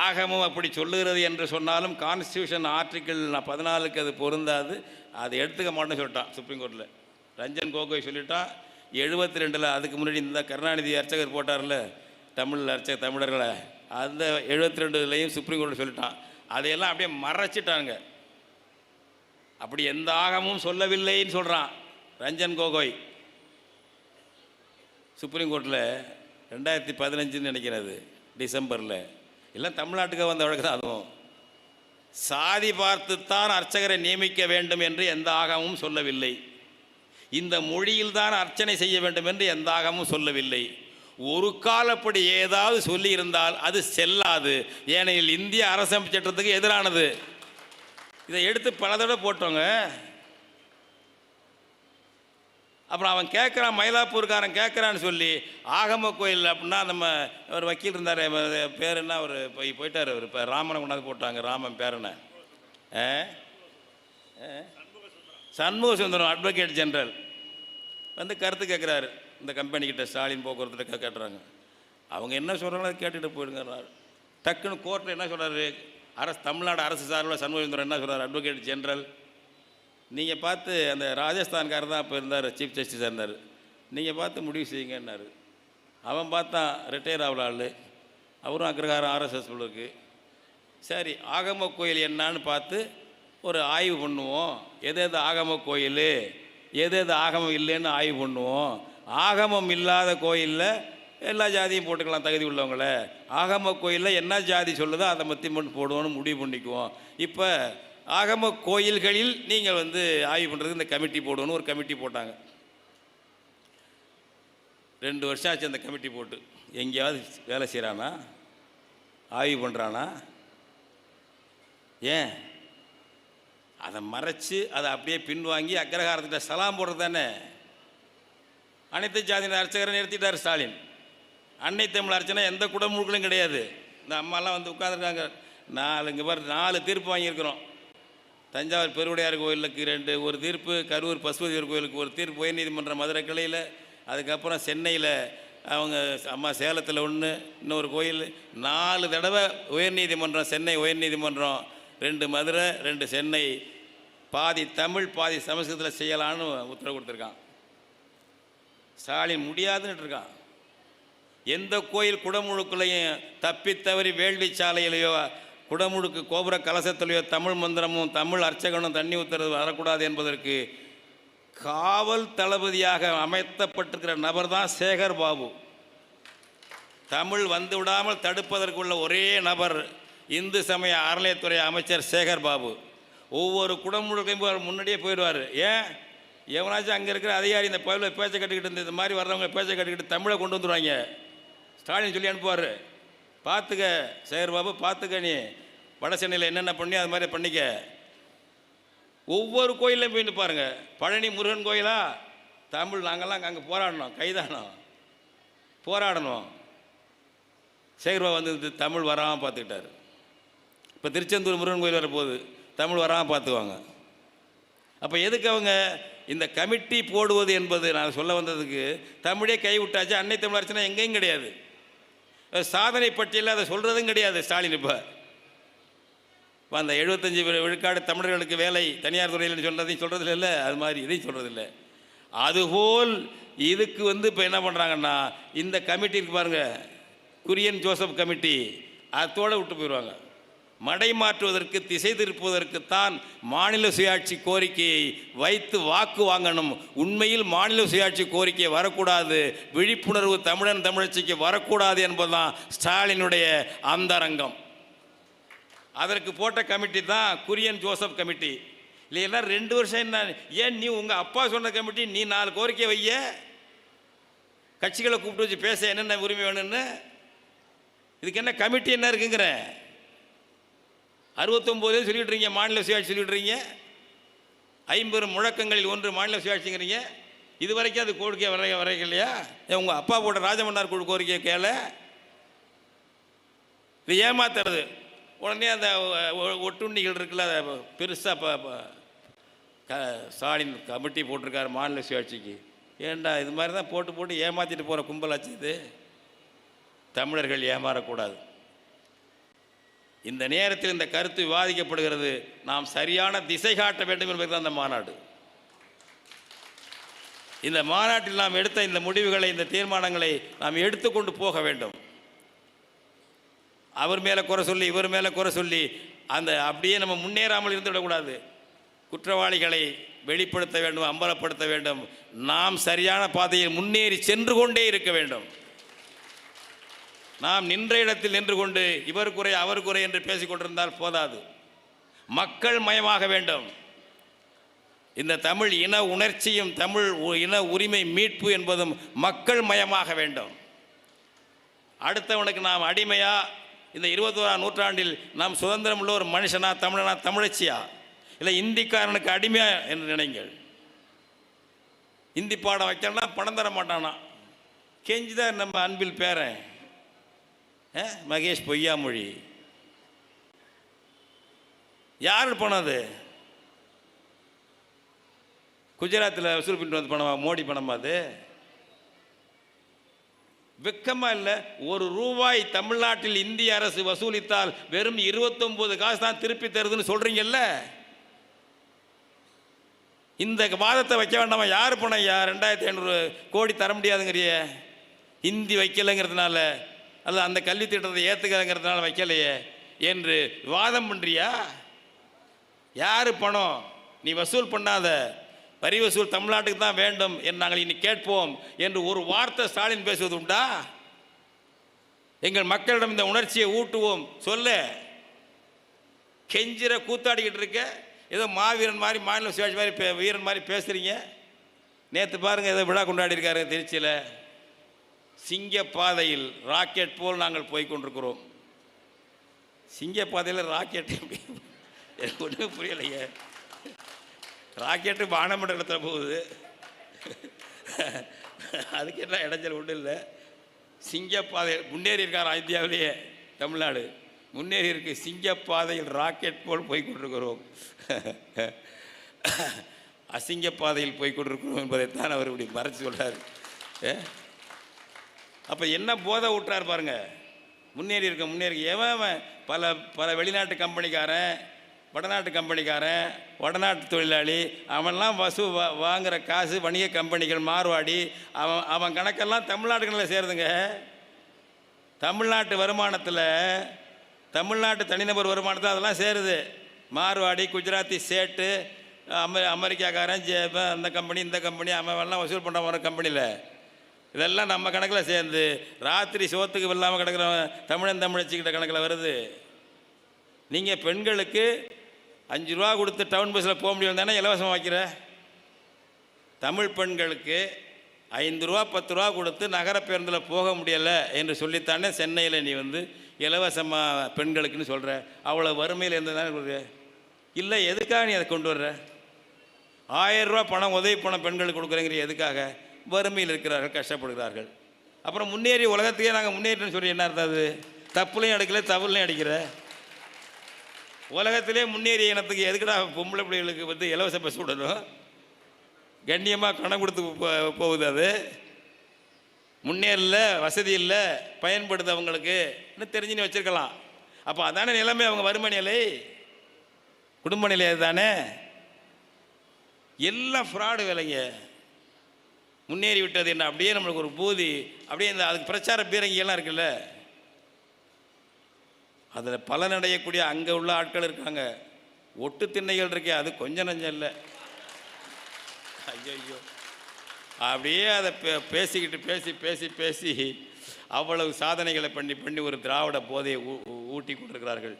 ஆகமம் அப்படி சொல்லுகிறது என்று சொன்னாலும் கான்ஸ்டியூஷன் ஆர்டிக்கிள் 14க்கு அது பொருந்தாது, அதை எடுத்துக்க மாட்டேன்னு சொல்லிட்டான் சுப்ரீம் கோர்ட்டில். ரஞ்சன் கோகோய் சொல்லிட்டான். 72ல் அதுக்கு முன்னாடி இந்த கருணாநிதி அர்ச்சகர் போட்டார்ல தமிழ் தமிழர்களை, அந்த 72லையும் சுப்ரீம் கோர்ட்டில் சொல்லிட்டான். அதையெல்லாம் அப்படியே மறைச்சிட்டாங்க. அப்படி எந்த ஆகமும் சொல்லவில்லைன்னு சொல்கிறான் ரஞ்சன் கோகோய் சுப்ரீம் கோர்ட்டில். 2015 நினைக்கிறது டிசம்பரில். எல்லாம் தமிழ்நாட்டுக்கு வந்த வழக்கு தான். அதுவும் சாதி பார்த்துத்தான் அர்ச்சகரை நியமிக்க வேண்டும் என்று எந்த ஆகமும் சொல்லவில்லை. இந்த மொழியில்தான் அர்ச்சனை செய்ய வேண்டும் என்று எந்த ஆகமும் சொல்லவில்லை. ஒரு கால் அப்படி ஏதாவது சொல்லியிருந்தால் அது செல்லாது. ஏனெனில் இந்திய அரசமைப்பு சட்டத்துக்கு எதிரானது. இதை எடுத்து பல தடவை போட்டோங்க. அப்புறம் அவன் கேட்குறான், மயிலாப்பூர்காரன் கேட்குறான்னு சொல்லி ஆகம கோயில் அப்படின்னா நம்ம ஒரு வக்கீல் இருந்தார், பேர் என்ன, அவர் போயிட்டார். அவர் இப்போ ராமனை கொண்டாந்து போட்டாங்க. ராமன் பேரனை சண்முக சுந்தரம் அட்வொகேட் ஜெனரல் வந்து கருத்து கேட்குறாரு. இந்த கம்பெனிக்கிட்ட ஸ்டாலின் போக்குவரத்து கேட்டுறாங்க. அவங்க என்ன சொல்கிறாங்களோ அதை கேட்டுட்டு போயிடுங்கிறாரு. டக்குன்னு கோர்ட்டில் என்ன சொல்கிறாரு, தமிழ்நாடு அரசு சார்பில் சண்முக சுந்தரம் என்ன சொல்கிறார், அட்வொகேட் ஜெனரல், நீங்கள் பார்த்து அந்த ராஜஸ்தான்காரர் தான் இப்போ இருந்தார், சீஃப் ஜஸ்டிஸாக இருந்தார், நீங்கள் பார்த்து முடிவு செய்யுங்கன்னாரு. அவன் பார்த்தா ரிட்டையர் ஆகல ஆள், அவரும் அக்ரஹாரம் ஆர்எஸ்எஸ் இருக்கு. சரி, ஆகம கோயில் என்னான்னு பார்த்து ஒரு ஆய்வு பண்ணுவோம். எது ஆகம கோயில், எது ஆகமம் இல்லைன்னு ஆய்வு பண்ணுவோம். ஆகமம் இல்லாத கோயிலில் எல்லா ஜாதியும் போட்டுக்கலாம் தகுதி உள்ளவங்கள. ஆகம கோயிலில் என்ன ஜாதி சொல்லுதோ அதை மத்தி மட்டும் போடுவோன்னு முடிவு பண்ணிக்குவோம். இப்போ ஆகம கோயில்களில் நீங்கள் ஆய்வு பண்ணுறதுக்கு இந்த கமிட்டி போடணும்னு ஒரு கமிட்டி போட்டாங்க. 2 வருஷம் ஆச்சு அந்த கமிட்டி போட்டு. எங்கேயாவது வேலை செய்கிறானா, ஆய்வு பண்ணுறானா? ஏன் அதை மறைச்சு அதை அப்படியே பின்வாங்கி அக்ரஹாரத்திட்ட சலாம் போடுறது தானே. அனைத்து ஜாதியினர் அர்ச்சகரை நிறுத்திட்டார் ஸ்டாலின். அன்னை தமிழ் அர்ச்சனை எந்த குடமுழுக்களும் கிடையாது. இந்த அம்மாலாம் உட்காந்துருக்காங்க. இங்கே பாரு 4 தீர்ப்பு வாங்கியிருக்கிறோம். தஞ்சாவூர் பெருவுடையார் கோயிலுக்கு 2 ஒரு தீர்ப்பு, கரூர் பசுபதியூர் கோயிலுக்கு ஒரு தீர்ப்பு உயர்நீதிமன்ற மதுரை கிளையில், அதுக்கப்புறம் சென்னையில் அவங்க அம்மா சேலத்தில் 1, இன்னொரு கோயில் 4 தடவை உயர்நீதிமன்றம், சென்னை உயர்நீதிமன்றம், 2 மதுரை 2 சென்னை, பாதி தமிழ் பாதி சமஸ்கிருதத்தில் செய்யலான்னு உத்தரவு கொடுத்துருக்கான். ஸ்டாலின் முடியாதுன்னு இருக்கான். எந்த கோயில் குடமுழுக்குலையும் தப்பித்தவறி வேள்வி சாலையிலையோ குடமுழுக்கு கோபுர கலசத்திலையோ தமிழ் மந்திரமும் தமிழ் அர்ச்சகனும் தண்ணி ஊற்றுறது வரக்கூடாது என்பதற்கு காவல் தளபதியாக அமைத்தப்பட்டிருக்கிற நபர் தான் சேகர் பாபு. தமிழ் வந்து விடாமல் தடுப்பதற்குள்ள ஒரே நபர் இந்து சமய அறநிலையத்துறை அமைச்சர் சேகர் பாபு. ஒவ்வொரு குடமுழுக்கையும் முன்னாடியே போயிடுவார். ஏன், எவனாச்சும் அங்கே இருக்கிற அதிகாரி இந்த பயில பேச்சை கட்டுக்கிட்டு இந்த மாதிரி வர்றவங்க பேச்சை கட்டுக்கிட்டு தமிழை கொண்டு வந்துடுவாங்க. ஸ்டாலின் சொல்லி அனுப்புவார், பார்த்துக்க சேகர் பாபு, பார்த்துக்க, நீ வட சென்னையில் என்னென்ன பண்ணி அது மாதிரி பண்ணிக்க. ஒவ்வொரு கோயிலையும் போயிட்டு பாருங்கள். பழனி முருகன் கோயிலா, தமிழ் நாங்கள்லாம் அங்கே போராடணும், கைதானோம், போராடணும். சேகர் பாபு தமிழ் வராமல் பார்த்துக்கிட்டார். இப்போ திருச்செந்தூர் முருகன் கோயில் வரப்போகுது, தமிழ் வராமல் பார்த்துக்குவாங்க. அப்போ எதுக்கு அவங்க இந்த கமிட்டி போடுவது என்பது, நான் சொல்ல வந்ததுக்கு, தமிழே கைவிட்டாச்சு. அன்னை தமிழ் அர்ச்சனை எங்கேயும் கிடையாது. சாதனை பட்டியலில் அதை சொல்கிறதும் கிடையாது ஸ்டாலின். இப்போ அந்த 75 விழுக்காடு தமிழர்களுக்கு வேலை தனியார் துறையில் சொல்கிறதில்ல இல்லை, அது மாதிரி இதையும் சொல்கிறதில்லை. அதுபோல் இதுக்கு இப்போ என்ன பண்ணுறாங்கன்னா, இந்த கமிட்டி இருக்கு பாருங்கள், குரியன் ஜோசப் கமிட்டி, அதோடு விட்டு போயிடுவாங்க. மடை மாற்றுவதற்கு, திசை திருப்புவதற்குத்தான் மாநில சுயாட்சி கோரிக்கையை வைத்து வாக்கு வாங்கணும். உண்மையில் மாநில சுயாட்சி கோரிக்கை வரக்கூடாது, விழிப்புணர்வு தமிழன் தமிழச்சிக்கு வரக்கூடாது என்பதுதான் ஸ்டாலினுடைய அந்தரங்கம். அதற்கு போட்ட கமிட்டி தான் குரியன் ஜோசப் கமிட்டி. இல்லைன்னா 2 வருஷம் என்ன, ஏன் நீ உங்கள் அப்பா சொன்ன கமிட்டி நீ 4 கோரிக்கை வைய, கட்சிகளை கூப்பிட்டு வச்சு பேச என்னென்ன உரிமை வேணும்னு, இதுக்கு என்ன கமிட்டி என்ன இருக்குங்கிற. 69 சொல்லிட்டு இருக்கீங்க மாநில சுயாட்சி சொல்லிட்டு இருக்கீங்க, 50 முழக்கங்களில் 1 மாநில சுயாட்சிங்கிறீங்க. இது வரைக்கும் அது கோரிக்கை வரைக்கும் இல்லையா? உங்கள் அப்பா போட்ட ராஜமன்னார் குழு கோரிக்கை கேள, இது ஏமாத்துறது. உடனே அந்த ஒட்டுண்ணிகள் இருக்குல்ல, பெருசாக ஸ்டாலின் கமிட்டி போட்டிருக்காரு மாநில சுயாட்சிக்கு. ஏண்டா இது மாதிரி தான் போட்டு ஏமாற்றிட்டு போகிற கும்பலாச்சு இது. தமிழர்கள் ஏமாறக்கூடாது. இந்த நேரத்தில் இந்த கருத்து விவாதிக்கப்படுகிறது. நாம் சரியான திசை காட்ட வேண்டும் என்பதுதான் இந்த மாநாடு. இந்த மாநாட்டில் நாம் எடுத்த இந்த முடிவுகளை, இந்த தீர்மானங்களை நாம் எடுத்துக்கொண்டு போக வேண்டும். அவர் மேலே குறை சொல்லி இவர் மேலே குறை சொல்லி அந்த அப்படியே நம்ம முன்னேறாமல் இருந்துவிடக்கூடாது. குற்றவாளிகளை வெளிப்படுத்த வேண்டும், அம்பலப்படுத்த வேண்டும். நாம் சரியான பாதையில் முன்னேறி சென்று கொண்டே இருக்க வேண்டும். நாம் நின்ற இடத்தில் நின்று கொண்டு இவர் குறை அவர் குறை என்று பேசிக் கொண்டிருந்தால் போதாது. மக்கள் மயமாக வேண்டும். இந்த தமிழ் இன உணர்ச்சியும் தமிழ் இன உரிமை மீட்பு என்பதும் மக்கள் மயமாக வேண்டும். அடுத்தவனுக்கு நாம் அடிமையா, இந்த 21ஆம் நூற்றாண்டில் நாம் சுதந்திரம் உள்ள ஒரு மனுஷனா, தமிழனா, தமிழச்சியா, இல்லை இந்திக்காரனுக்கு அடிமையா என்று நினைங்கள். இந்தி பாடம் வைக்கணும்னா பணம் தர மாட்டானா. கெஞ்சிதான் நம்ம அன்பில் பேரன் மகேஷ் பொய்யாமொழி. யார் பணம் அது? குஜராத்தில் வசூல் பண்ணிட்டு வந்து பணமா? மோடி பணமா அது? வெக்கமா இல்லை? ₹1 தமிழ்நாட்டில் இந்திய அரசு வசூலித்தால் வெறும் 29 காசு தான் திருப்பி தருதுன்னு சொல்றீங்கல்ல. இந்த வாதத்தை வைக்க வேண்டாமா? யார் பணம் ஐயா? 2500 கோடி தர முடியாதுங்கிறிய. ஹிந்தி வைக்கலைங்கிறதுனால அல்ல அந்த கல்வி திட்டத்தை ஏற்றுக்கிறதுங்கிறதுனால வைக்கலையே என்று வாதம் பண்ணுறியா? யார் பணம்? நீ வசூல் பண்ணாத, வரி வசூல் தமிழ்நாட்டுக்கு தான் வேண்டும் என்று நாங்கள் இனி கேட்போம் என்று ஒரு வார்த்தை ஸ்டாலின் பேசுவது உண்டா? எங்கள் மக்களிடம் இந்த உணர்ச்சியை ஊட்டுவோம் சொல்ல. கெஞ்சிர கூத்தாடிக்கிட்டு இருக்க, ஏதோ மாவீரன் மாதிரி, மாநில சுயாட்சி மாதிரி வீரன் மாதிரி பேசுகிறீங்க. நேற்று பாருங்கள் ஏதோ விழா கொண்டாடி இருக்காரு திருச்சியில். சிங்க பாதையில் ராக்கெட் போல் நாங்கள் போய்கொண்டிருக்கிறோம். சிங்க பாதையில் ராக்கெட் எப்படி? எனக்கு ஒன்றும் புரியலைங்க. ராக்கெட்டு வானமண்டலத்தில் போகுது, அதுக்கு என்ன இடைஞ்சல் ஒன்றும் இல்லை. சிங்கப்பாதை முன்னேறி இருக்கார் இந்தியாவிலேயே. தமிழ்நாடு முன்னேறி இருக்கு. சிங்கப்பாதையில் ராக்கெட் போல் போய்கொண்டிருக்கிறோம். அசிங்க பாதையில் போய்கொண்டிருக்கிறோம் என்பதைத்தான் அவர் இப்படி மறைச்சு சொல்றாரு. அப்போ என்ன போதை விட்டுறாரு பாருங்க. முன்னேறி இருக்க எவன் பல வெளிநாட்டு கம்பெனிக்காரன், வடநாட்டு கம்பெனிக்காரன், வடநாட்டு தொழிலாளி, அவன்லாம் வாங்குகிற காசு வணிக கம்பெனிகள், மார்வாடி, அவன் கணக்கெல்லாம் தமிழ்நாட்டுகளில் சேருதுங்க. தமிழ்நாட்டு வருமானத்தில், தமிழ்நாட்டு தனிநபர் வருமானத்தில் அதெல்லாம் சேருது. மார்வாடி, குஜராத்தி சேட்டு, அமெரிக்காக்காரன், அந்த கம்பெனி இந்த கம்பெனி, அவன்லாம் வசூல் பண்ணுற ஒரு கம்பெனியில் இதெல்லாம் நம்ம கணக்கில் சேர்ந்து ராத்திரி சோத்துக்கு இல்லாமல் கிடக்கிற தமிழச்சிக்கிட்ட கணக்கில் வருது. நீங்கள் பெண்களுக்கு ₹5 கொடுத்து டவுன் பஸ்ஸில் போக முடியும் தானே இலவசமாக வைக்கிற? தமிழ் பெண்களுக்கு ₹5 ₹10 கொடுத்து நகர பேருந்தில் போக முடியலை என்று சொல்லித்தானே சென்னையில் நீ இலவசமாக பெண்களுக்குன்னு சொல்கிற. அவ்வளோ வறுமையில் இருந்து தானே கொடுக்குற. இல்லை, எதுக்காக நீ அதை கொண்டு வர்ற? ₹1000 பணம் உதவி பணம் பெண்களுக்கு கொடுக்குறேங்கிற எதுக்காக? வறுமையில் இருக்கிறார்கள், கஷ்டப்படுகிறார்கள். அப்புறம் முன்னேறி உலகத்தையே நாங்கள் முன்னேற்றம்னு சொல்லி என்ன அர்த்தம்? அது தப்புலையும் அடிக்கல, தவறுலையும் அடிக்கிற. உலகத்திலே முன்னேறிய இனத்துக்கு எதுக்குடா பொம்பளை பிள்ளைகளுக்கு இலவச பஸ் விடணும்? கண்ணியமாக கணம் கொடுத்து போகுது. அது முன்னேறல, வசதி இல்லை, பயன்படுது அவங்களுக்கு தெரிஞ்சுன்னு வச்சுருக்கலாம். அப்போ அதானே நிலைமை, அவங்க வறுமை நிலை, குடும்ப நிலை அதுதானே. எல்லாம் ஃப்ராடு வேலைங்க. முன்னேறி விட்டது என்ன அப்படியே நம்மளுக்கு ஒரு பூதி, அப்படியே இந்த அதுக்கு பிரச்சார பீரங்கியெல்லாம் இருக்குல்ல, அதில் பலனடையக்கூடிய அங்கே உள்ள ஆட்கள் இருக்காங்க. ஒட்டு திண்ணைகள் இருக்கே, அது கொஞ்சம் நஞ்சம் இல்லை. ஐயோ, அப்படியே அதை பேசிக்கிட்டு பேசி அவ்வளவு சாதனைகளை பண்ணி ஒரு திராவிட போதையை ஊட்டி கொண்டிருக்கிறார்கள்.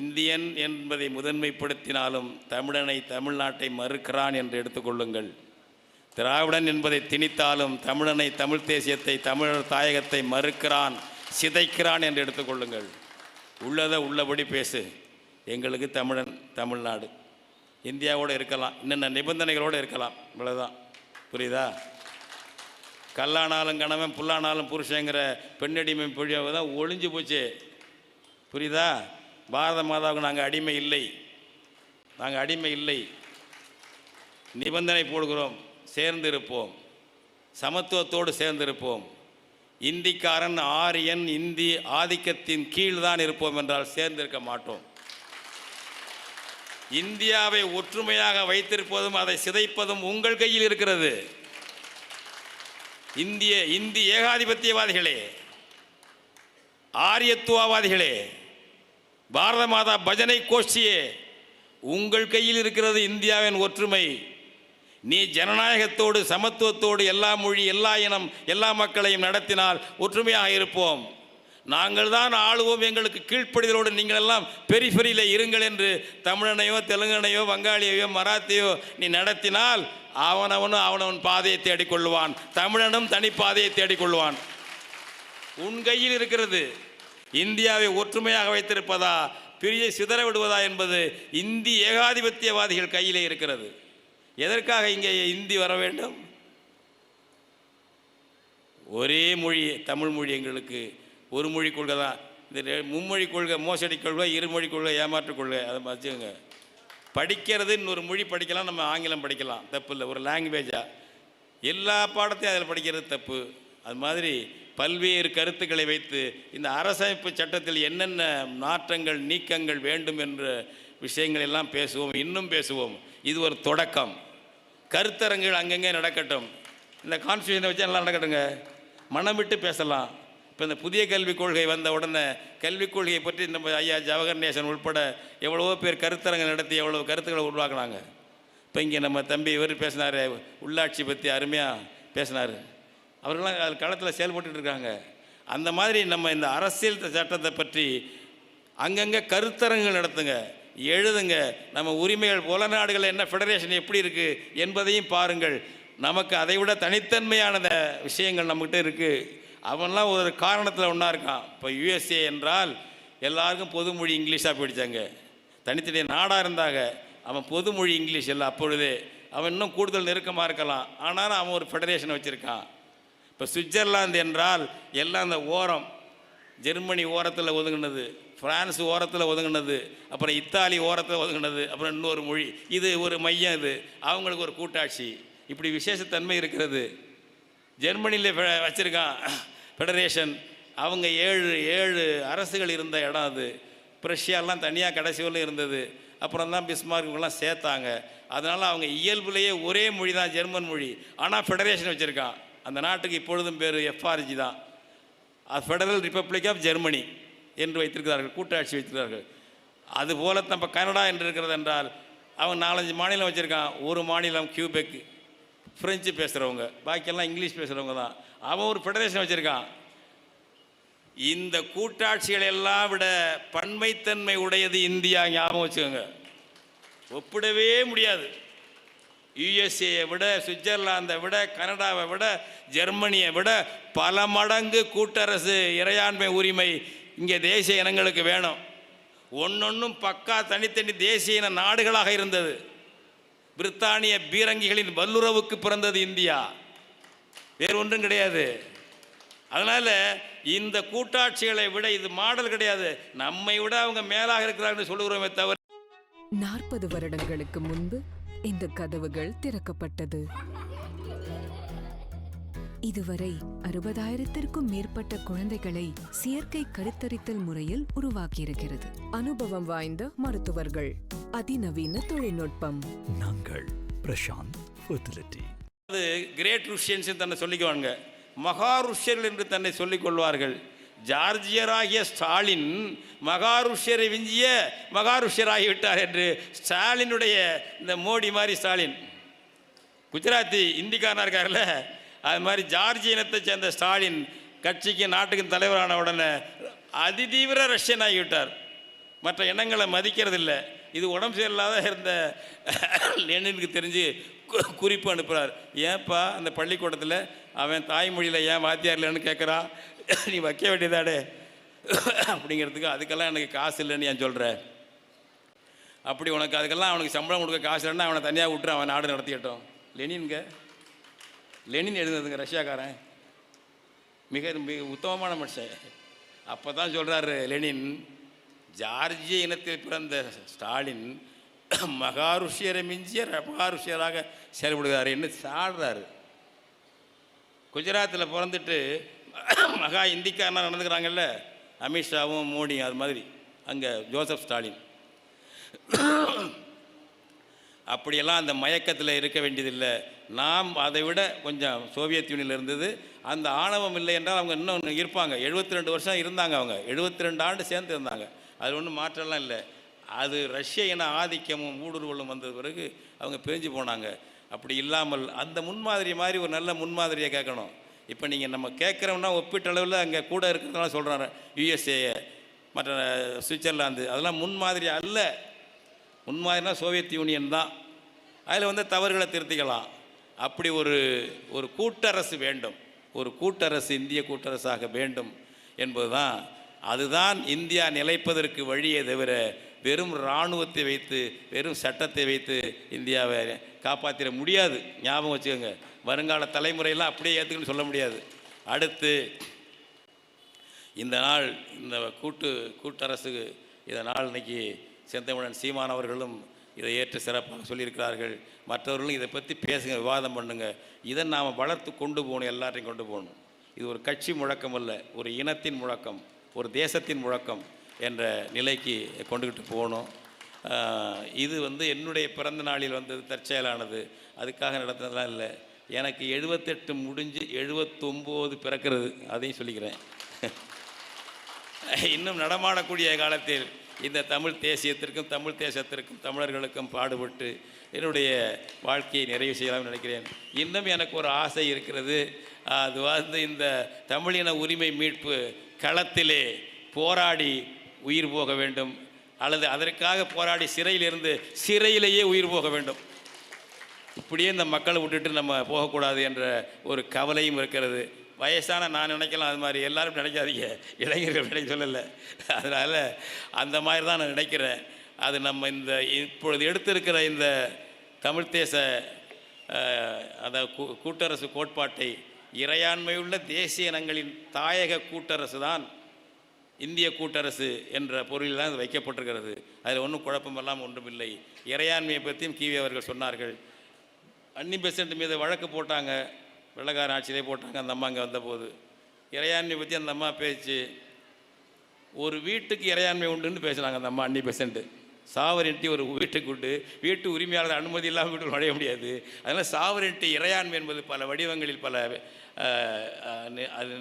இந்தியன் என்பதை முதன்மைப்படுத்தினாலும் தமிழனை, தமிழ்நாட்டை மறுக்கிறான் என்று எடுத்துக்கொள்ளுங்கள். திராவிடன் என்பதை திணித்தாலும் தமிழனை, தமிழ் தேசியத்தை, தமிழர் தாயகத்தை மறுக்கிறான், சிதைக்கிறான் என்று எடுத்துக்கொள்ளுங்கள். உள்ளதை உள்ளபடி பேசு. எங்களுக்கு தமிழன், தமிழ்நாடு, இந்தியாவோடு இருக்கலாம், இன்னென்ன நிபந்தனைகளோடு இருக்கலாம், இவ்வளோதான். புரியுதா? கல்லானாலும் கணவன், புல்லானாலும் புருஷங்கிற பெண்ணடிமை பொழியாக தான் ஒழிஞ்சு போச்சு. புரியுதா? பாரத மாதாவுக்கு நாங்கள் அடிமை இல்லை, நாங்கள் அடிமை இல்லை. நிபந்தனை போடுகிறோம், சேர்ந்திருப்போம், சமத்துவத்தோடு சேர்ந்திருப்போம். இந்திக்காரன், ஆரியன், இந்தி ஆதிக்கத்தின் கீழ் தான் இருப்போம் என்றால் சேர்ந்திருக்க மாட்டோம். இந்தியாவை ஒற்றுமையாக வைத்திருப்பதும் அதை சிதைப்பதும் உங்கள் கையில் இருக்கிறது. இந்தி ஏகாதிபத்தியவாதிகளே, ஆரியத்துவவாதிகளே, பாரத மாதா பஜனை கோஷ்டியே, உங்கள் கையில் இருக்கிறது இந்தியாவின் ஒற்றுமை. நீ ஜனநாயகத்தோடு, சமத்துவத்தோடு எல்லா மொழி, எல்லா இனம், எல்லா மக்களையும் நடத்தினால் ஒற்றுமையாக இருப்போம். நாங்கள் தான் ஆளுவோம், எங்களுக்கு கீழ்ப்படிதலோடு நீங்கள் எல்லாம் பெரிஃபெரியில் இருங்கள் என்று தமிழனையோ தெலுங்கனையோ வங்காளியையோ மராத்தியோ நீ நடத்தினால் அவனவன் பாதையை தேடிக்கொள்ளுவான். தமிழனும் தனி பாதையை தேடிக்கொள்வான். உன் கையில் இருக்கிறது. இந்தியாவை ஒற்றுமையாக வைத்திருப்பதா பிரியை சிதற விடுவதா என்பது இந்தி ஏகாதிபத்தியவாதிகள் கையிலே இருக்கிறது. எதற்காக இங்கே இந்தி வர வேண்டும்? ஒரே மொழி தமிழ் மொழி. எங்களுக்கு ஒரு மொழி கொள்கை தான். இந்த மும்மொழி கொள்கை மோசடி கொள்கை, இருமொழி கொள்கை ஏமாற்று கொள்கை. அதை வச்சுக்கோங்க. படிக்கிறது இன்னொரு மொழி படிக்கலாம், நம்ம ஆங்கிலம் படிக்கலாம், தப்பு இல்லை. ஒரு லாங்குவேஜாக எல்லா பாடத்தையும் அதில் படிக்கிறது தப்பு. அது மாதிரி பல்வேறு கருத்துக்களை வைத்து இந்த அரசமைப்பு சட்டத்தில் என்னென்ன மாற்றங்கள் நீக்கங்கள் வேண்டும் என்ற விஷயங்கள் எல்லாம் பேசுவோம், இன்னும் பேசுவோம். இது ஒரு தொடக்கம். கருத்தரங்குகள் அங்கங்கே நடக்கட்டும். இந்த கான்ஸ்டியூஷனை வச்சு எல்லாம் நடக்கட்டுங்க. மனம் விட்டு பேசலாம். இப்போ இந்த புதிய கல்விக் கொள்கை வந்த உடனே கல்விக் கொள்கையை பற்றி நம்ம ஐயா ஜவஹர் நேசன் உட்பட எவ்வளவோ பேர் கருத்தரங்கு நடத்தி எவ்வளோ கருத்துக்களை உருவாக்குனாங்க. இப்போ இங்கே நம்ம தம்பி இவர் பேசினார், உள்ளாட்சி பற்றி அருமையாக பேசினார். அவர்களாம் களத்தில் செயல்பட்டு இருக்காங்க. அந்த மாதிரி நம்ம இந்த அரசியல் சட்டத்தை பற்றி அங்கங்கே கருத்தரங்குகள் நடத்துங்க, எழுதுங்க. நம்ம உரிமைகள் உலக நாடுகளில் என்ன ஃபெடரேஷன் எப்படி இருக்குது என்பதையும் பாருங்கள். நமக்கு அதை விட தனித்தன்மையான விஷயங்கள் நம்மகிட்ட இருக்குது. அவன்லாம் ஒரு காரணத்தில் ஒன்றா இருக்கான். இப்போ யுஎஸ்ஏ என்றால் எல்லாருக்கும் பொதுமொழி இங்கிலீஷாக போயிடுச்சாங்க. தனித்தனி நாடாக இருந்தாங்க. அவன் பொதுமொழி இங்கிலீஷ் இல்லை. அப்பொழுதே அவன் இன்னும் கூடுதல் நெருக்கமாக இருக்கலாம். ஆனாலும் அவன் ஒரு ஃபெடரேஷன் வச்சுருக்கான். இப்போ சுவிட்சர்லாந்து என்றால் எல்லாம் அந்த ஓரம், ஜெர்மனி ஓரத்தில் ஒதுங்கினது, ஃப்ரான்ஸ் ஓரத்தில் ஒதுங்கினது, அப்புறம் இத்தாலி ஓரத்தில் ஒதுங்கினது, அப்புறம் இன்னொரு மொழி. இது ஒரு மையம். இது அவங்களுக்கு ஒரு கூட்டாட்சி. இப்படி விசேஷத்தன்மை இருக்கிறது. ஜெர்மனியில் வச்சுருக்கான் ஃபெடரேஷன். அவங்க ஏழு அரசுகள் இருந்த இடம் அது. பிரஷ்யாலாம் தனியாக கடைசி வரலும் இருந்தது. அப்புறம் தான் பிஸ்மார்க்கெல்லாம் சேர்த்தாங்க. அதனால் அவங்க இயல்புலேயே ஒரே மொழி தான் ஜெர்மன் மொழி. ஆனால் ஃபெடரேஷன் வச்சுருக்கான். அந்த நாட்டுக்கு இப்பொழுதும் பேர் எஃப்ஆர்ஜி தான். ஃபெடரல் ரிப்பப்ளிக் ஆஃப் ஜெர்மனி என்று வைத்திருக்கிறார்கள், கூட்டாட்சி வைத்திருக்கிறார்கள். அதுபோல நம்ம கனடா என்று இருக்கிறது என்றால் அவன் 4-5 மாநிலம் வச்சுருக்கான். ஒரு மாநிலம் கியூபெக், ஃப்ரெஞ்சு பேசுகிறவங்க, பாக்கியெல்லாம் இங்கிலீஷ் பேசுகிறவங்க தான். அவன் ஒரு ஃபெடரேஷன் வச்சுருக்கான். இந்த கூட்டாட்சிகளை எல்லாம் விட பன்மைத்தன்மை உடையது இந்தியா. ஞாபகம் வச்சுக்கோங்க. ஒப்பிடவே முடியாது. யுஎஸ்ஏயை விட, சுவிட்சர்லாந்தை விட, கனடாவை விட, ஜெர்மனியை விட பல மடங்கு கூட்டரசு இறையாண்மை உரிமை இங்கே தேசிய இனங்களுக்கு வேணும். ஒன்னொன்றும் பக்கா தனித்தனி தேசிய இன நாடுகளாக இருந்தது. பிரித்தானிய பீரங்கிகளின் வல்லுறவுக்கு பிறந்தது இந்தியா, வேறு ஒன்றும் கிடையாது. அதனால் இந்த கூட்டாட்சிகளை விட இது மாடல் கிடையாது. நம்மை விட அவங்க மேலாக இருக்கிறார்கள் சொல்லுகிறோமே தவிர. 40 வருடங்களுக்கு முன்பு இந்த கதவுகள் திறக்கப்பட்டது. இதுவரை 60,000த்திற்கும் மேற்பட்ட குழந்தைகளை செயற்கை கருத்தரித்தல் முறையில் உருவாக்கியிருக்கிறது. அனுபவம் வாய்ந்த மருத்துவர்கள், அதிநவீன தொழில்நுட்பம். நாங்கள் பிரசாந்த் ஃபெர்டிலிட்டி. அது கிரேட் ருஷ்யன்ஸ் தன்னை சொல்லிக்குவாங்க, மகா ருஷ்யர்கள் என்று தன்னை சொல்லிக் கொள்வார்கள். ஜார்ஜியராகிய ஸ்டாலின் மகாருஷ்யரை விஞ்சிய மகாருஷ்யராகிவிட்டார் என்று ஸ்டாலினுடைய இந்த மோடி மாதிரி ஸ்டாலின், குஜராத்தி இந்திக்காரனாக இருக்கார்ல, அது மாதிரி ஜார்ஜிய இனத்தை சேர்ந்த ஸ்டாலின் கட்சிக்கு நாட்டுக்கு தலைவரான உடனே அதிதீவிர ரஷ்யன் ஆகிவிட்டார். மற்ற இனங்களை மதிக்கிறதில்லை. இது உடம்பு சரியில்லாத இருந்த லெனினுக்கு தெரிஞ்சு குறிப்பு அனுப்புகிறார். ஏன்ப்பா அந்த பள்ளிக்கூடத்தில் அவன் தாய்மொழியில் ஏன் வாத்தியார் இல்லைன்னு கேட்குறான், நீ வைக்க வேண்டியதாடே அப்படிங்கிறதுக்கு. அதுக்கெல்லாம் எனக்கு காசு இல்லைன்னு ஏன் சொல்கிற? அப்படி உனக்கு அதுக்கெல்லாம் அவனுக்கு சம்பளம் கொடுக்க காசு இல்லைன்னா அவனை தனியாக விட்டுரு, அவன் நாடு நடத்திக்கிட்டோம். லெனின் எழுதுனதுங்க, ரஷ்யாக்காரன், மிக மிக உத்தமமான மனுஷன். அப்போ தான் சொல்கிறாரு லெனின், ஜார்ஜிய இனத்தில் பிறந்த ஸ்டாலின் மகாருஷ்யரை மிஞ்சிய மகாருஷ்யராக செயல்படுகிறார் என்று சாடுறாரு. குஜராத்தில் பிறந்துட்டு மகா இந்திக்காரனாக நடந்துக்கிறாங்கல்ல, அமித்ஷாவும் மோடியும், அது மாதிரி அங்கே ஜோசப் ஸ்டாலின். அப்படியெல்லாம் அந்த மயக்கத்தில் இருக்க வேண்டியதில்லை. நாம் அதை விட கொஞ்சம் சோவியத் யூனியனில் இருந்தது. அந்த ஆணவம் இல்லை என்றால் அவங்க இன்னும் இருப்பாங்க. 72 வருஷம் இருந்தாங்க. அவங்க 72 ஆண்டு சேர்ந்து இருந்தாங்க. அது ஒன்றும் மாற்றம்லாம் இல்லை. அது ரஷ்ய இன ஆதிக்கமும் ஊடுருவலும் வந்த பிறகு அவங்க பிரிஞ்சு போனாங்க. அப்படி இல்லாமல் அந்த முன்மாதிரி மாதிரி ஒரு நல்ல முன்மாதிரியை கேட்கணும். இப்போ நீங்கள் நம்ம கேட்குறோம்னா ஒப்பீட்டளவில் அங்கே கூட இருக்கிறதுனால சொல்கிறாங்க. யுஎஸ்ஏ, மற்ற சுவிட்சர்லாந்து, அதெல்லாம் முன்மாதிரி அல்ல. முன்மாதிரினா சோவியத் யூனியன் தான். அதில் வந்து தவறுகளை திருத்திக்கலாம். அப்படி ஒரு கூட்டரசு வேண்டும். ஒரு கூட்டரசு இந்திய கூட்டரசாக வேண்டும் என்பதுதான். அதுதான் இந்தியா நிலைப்பதற்கு வழியே தவிர வெறும் இராணுவத்தை வைத்து, வெறும் சட்டத்தை வைத்து இந்தியாவை காப்பாற்றிட முடியாது. ஞாபகம் வச்சுக்கோங்க. வருங்கால தலைமுறையெல்லாம் அப்படியே ஏற்றுக்குன்னு சொல்ல முடியாது. அடுத்து இந்த நாள், இந்த கூட்டரசு இதனால் இன்னைக்கு செந்தமிழன் சீமான் அவர்களும் இதை ஏற்று சிறப்பாக சொல்லியிருக்கிறார்கள். மற்றவர்களும் இதை பற்றி பேசுங்க, விவாதம் பண்ணுங்க. இதை நாம் வளர்த்து கொண்டு போகணும், எல்லாத்தையும் கொண்டு போகணும். இது ஒரு கட்சி முழக்கம் அல்ல, ஒரு இனத்தின் முழக்கம், ஒரு தேசத்தின் முழக்கம் என்ற நிலைக்கு கொண்டுக்கிட்டு போகணும். இது வந்து என்னுடைய பிறந்த நாளில் வந்தது, தற்செயலானது, அதுக்காக நடத்துனதுலாம் இல்லை. எனக்கு 78 முடிஞ்சு 79 பிறக்கிறது, அதையும் சொல்லிக்கிறேன். இன்னும் நடமாடக்கூடிய காலத்தில் இந்த தமிழ் தேசியத்திற்கும், தமிழ் தேசத்திற்கும், தமிழர்களுக்கும் பாடுபட்டு என்னுடைய வாழ்க்கையை நிறைவு செய்யலாம்னு நினைக்கிறேன். இன்னும் எனக்கு ஒரு ஆசை இருக்கிறது. அது வந்து இந்த தமிழின உரிமை மீட்பு களத்திலே போராடி உயிர் போக வேண்டும், அல்லது அதற்காக போராடி சிறையிலேயே உயிர் போக வேண்டும். இப்படியே இந்த மக்களை விட்டுட்டு நம்ம போகக்கூடாது என்ற ஒரு கவலையும் இருக்கிறது. வயசான நான் நினைக்கலாம், அது மாதிரி எல்லாரும் நினைக்காதீங்க, இளைஞர்கள் நினைக்க சொல்லலை. அதனால் அந்த மாதிரி தான் நான் நினைக்கிறேன். அது நம்ம இந்த இப்பொழுது எடுத்திருக்கிற இந்த தமிழ் தேச கூட்டரசு கோட்பாட்டை, இறையாண்மையுள்ள தேசிய இனங்களின் தாயக கூட்டரசு தான் இந்திய கூட்டரசு என்ற பொருளில் தான் இது வைக்கப்பட்டிருக்கிறது. அதில் ஒன்றும் குழப்பமெல்லாம் ஒன்றுமில்லை. இறையாண்மையை பற்றியும் கிவி அவர்கள் சொன்னார்கள். அன்னி பெசன்ட் மீது வழக்கு போட்டாங்க, வெள்ளக்காரன் ஆட்சியிலே போட்டாங்க. அந்த அம்மா அங்கே வந்தபோது இறையாண்மை பற்றி அந்த அம்மா பேச்சு, ஒரு வீட்டுக்கு இறையாண்மை உண்டுன்னு பேசுனாங்க அந்த அம்மா. அன்னி பெசன்ட் சாவரின்ட்டி ஒரு வீட்டுக்கு உண்டு, வீட்டு உரிமையாளர் அனுமதி இல்லாமல் வீட்டுக்கு நுழைய முடியாது. அதனால் சாவரின்ட்டி இறையாண்மை என்பது பல வடிவங்களில், பல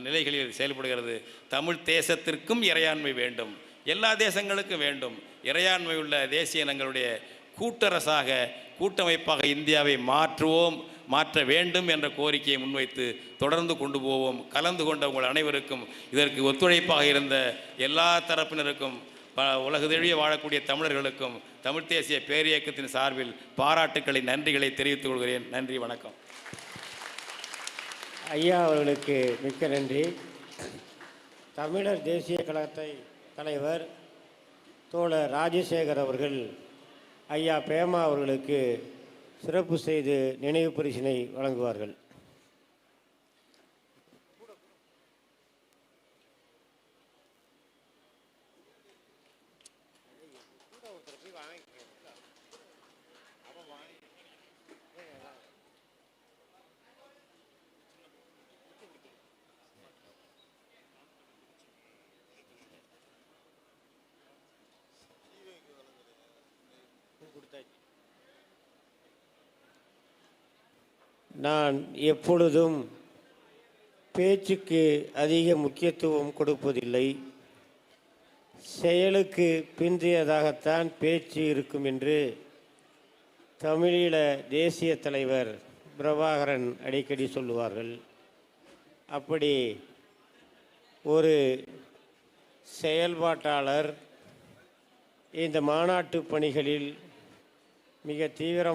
நிலைகளில் செயல்படுகிறது. தமிழ் தேசத்திற்கும் இறையாண்மை வேண்டும், எல்லா தேசங்களுக்கும் வேண்டும். இறையாண்மை உள்ள தேசிய இனங்களுடைய கூட்டரசாக, கூட்டமைப்பாக இந்தியாவை மாற்ற வேண்டும் என்ற கோரிக்கையை முன்வைத்து தொடர்ந்து கொண்டு போவோம். கலந்து கொண்ட உங்கள் அனைவருக்கும், இதற்கு ஒத்துழைப்பாக இருந்த எல்லா தரப்பினருக்கும், உலகதழிய வாழக்கூடிய தமிழர்களுக்கும் தமிழ் தேசிய பேரியக்கத்தின் சார்பில் பாராட்டுக்களை, நன்றிகளை தெரிவித்துக் கொள்கிறேன். நன்றி, வணக்கம். ஐயா அவர்களுக்கு மிக்க நன்றி. தமிழர் தேசிய கழகத்தை தலைவர் தோழர் ராஜசேகர் அவர்கள் ஐயா பேமா அவர்களுக்கு சிறப்பு செய்து நினைவு பரிசினை வழங்குவார்கள். நான் எப்பொழுதும் பேச்சுக்கு அதிக முக்கியத்துவம் கொடுப்பதில்லை. செயலுக்கு பிந்தையதாகத்தான் பேச்சு இருக்கும் என்று தமிழீழ தேசிய தலைவர் பிரபாகரன் அடிக்கடி சொல்லுவார்கள். அப்படி ஒரு செயல்பாட்டாளர் இந்த மாநாட்டு பணிகளில் மிக தீவிரம்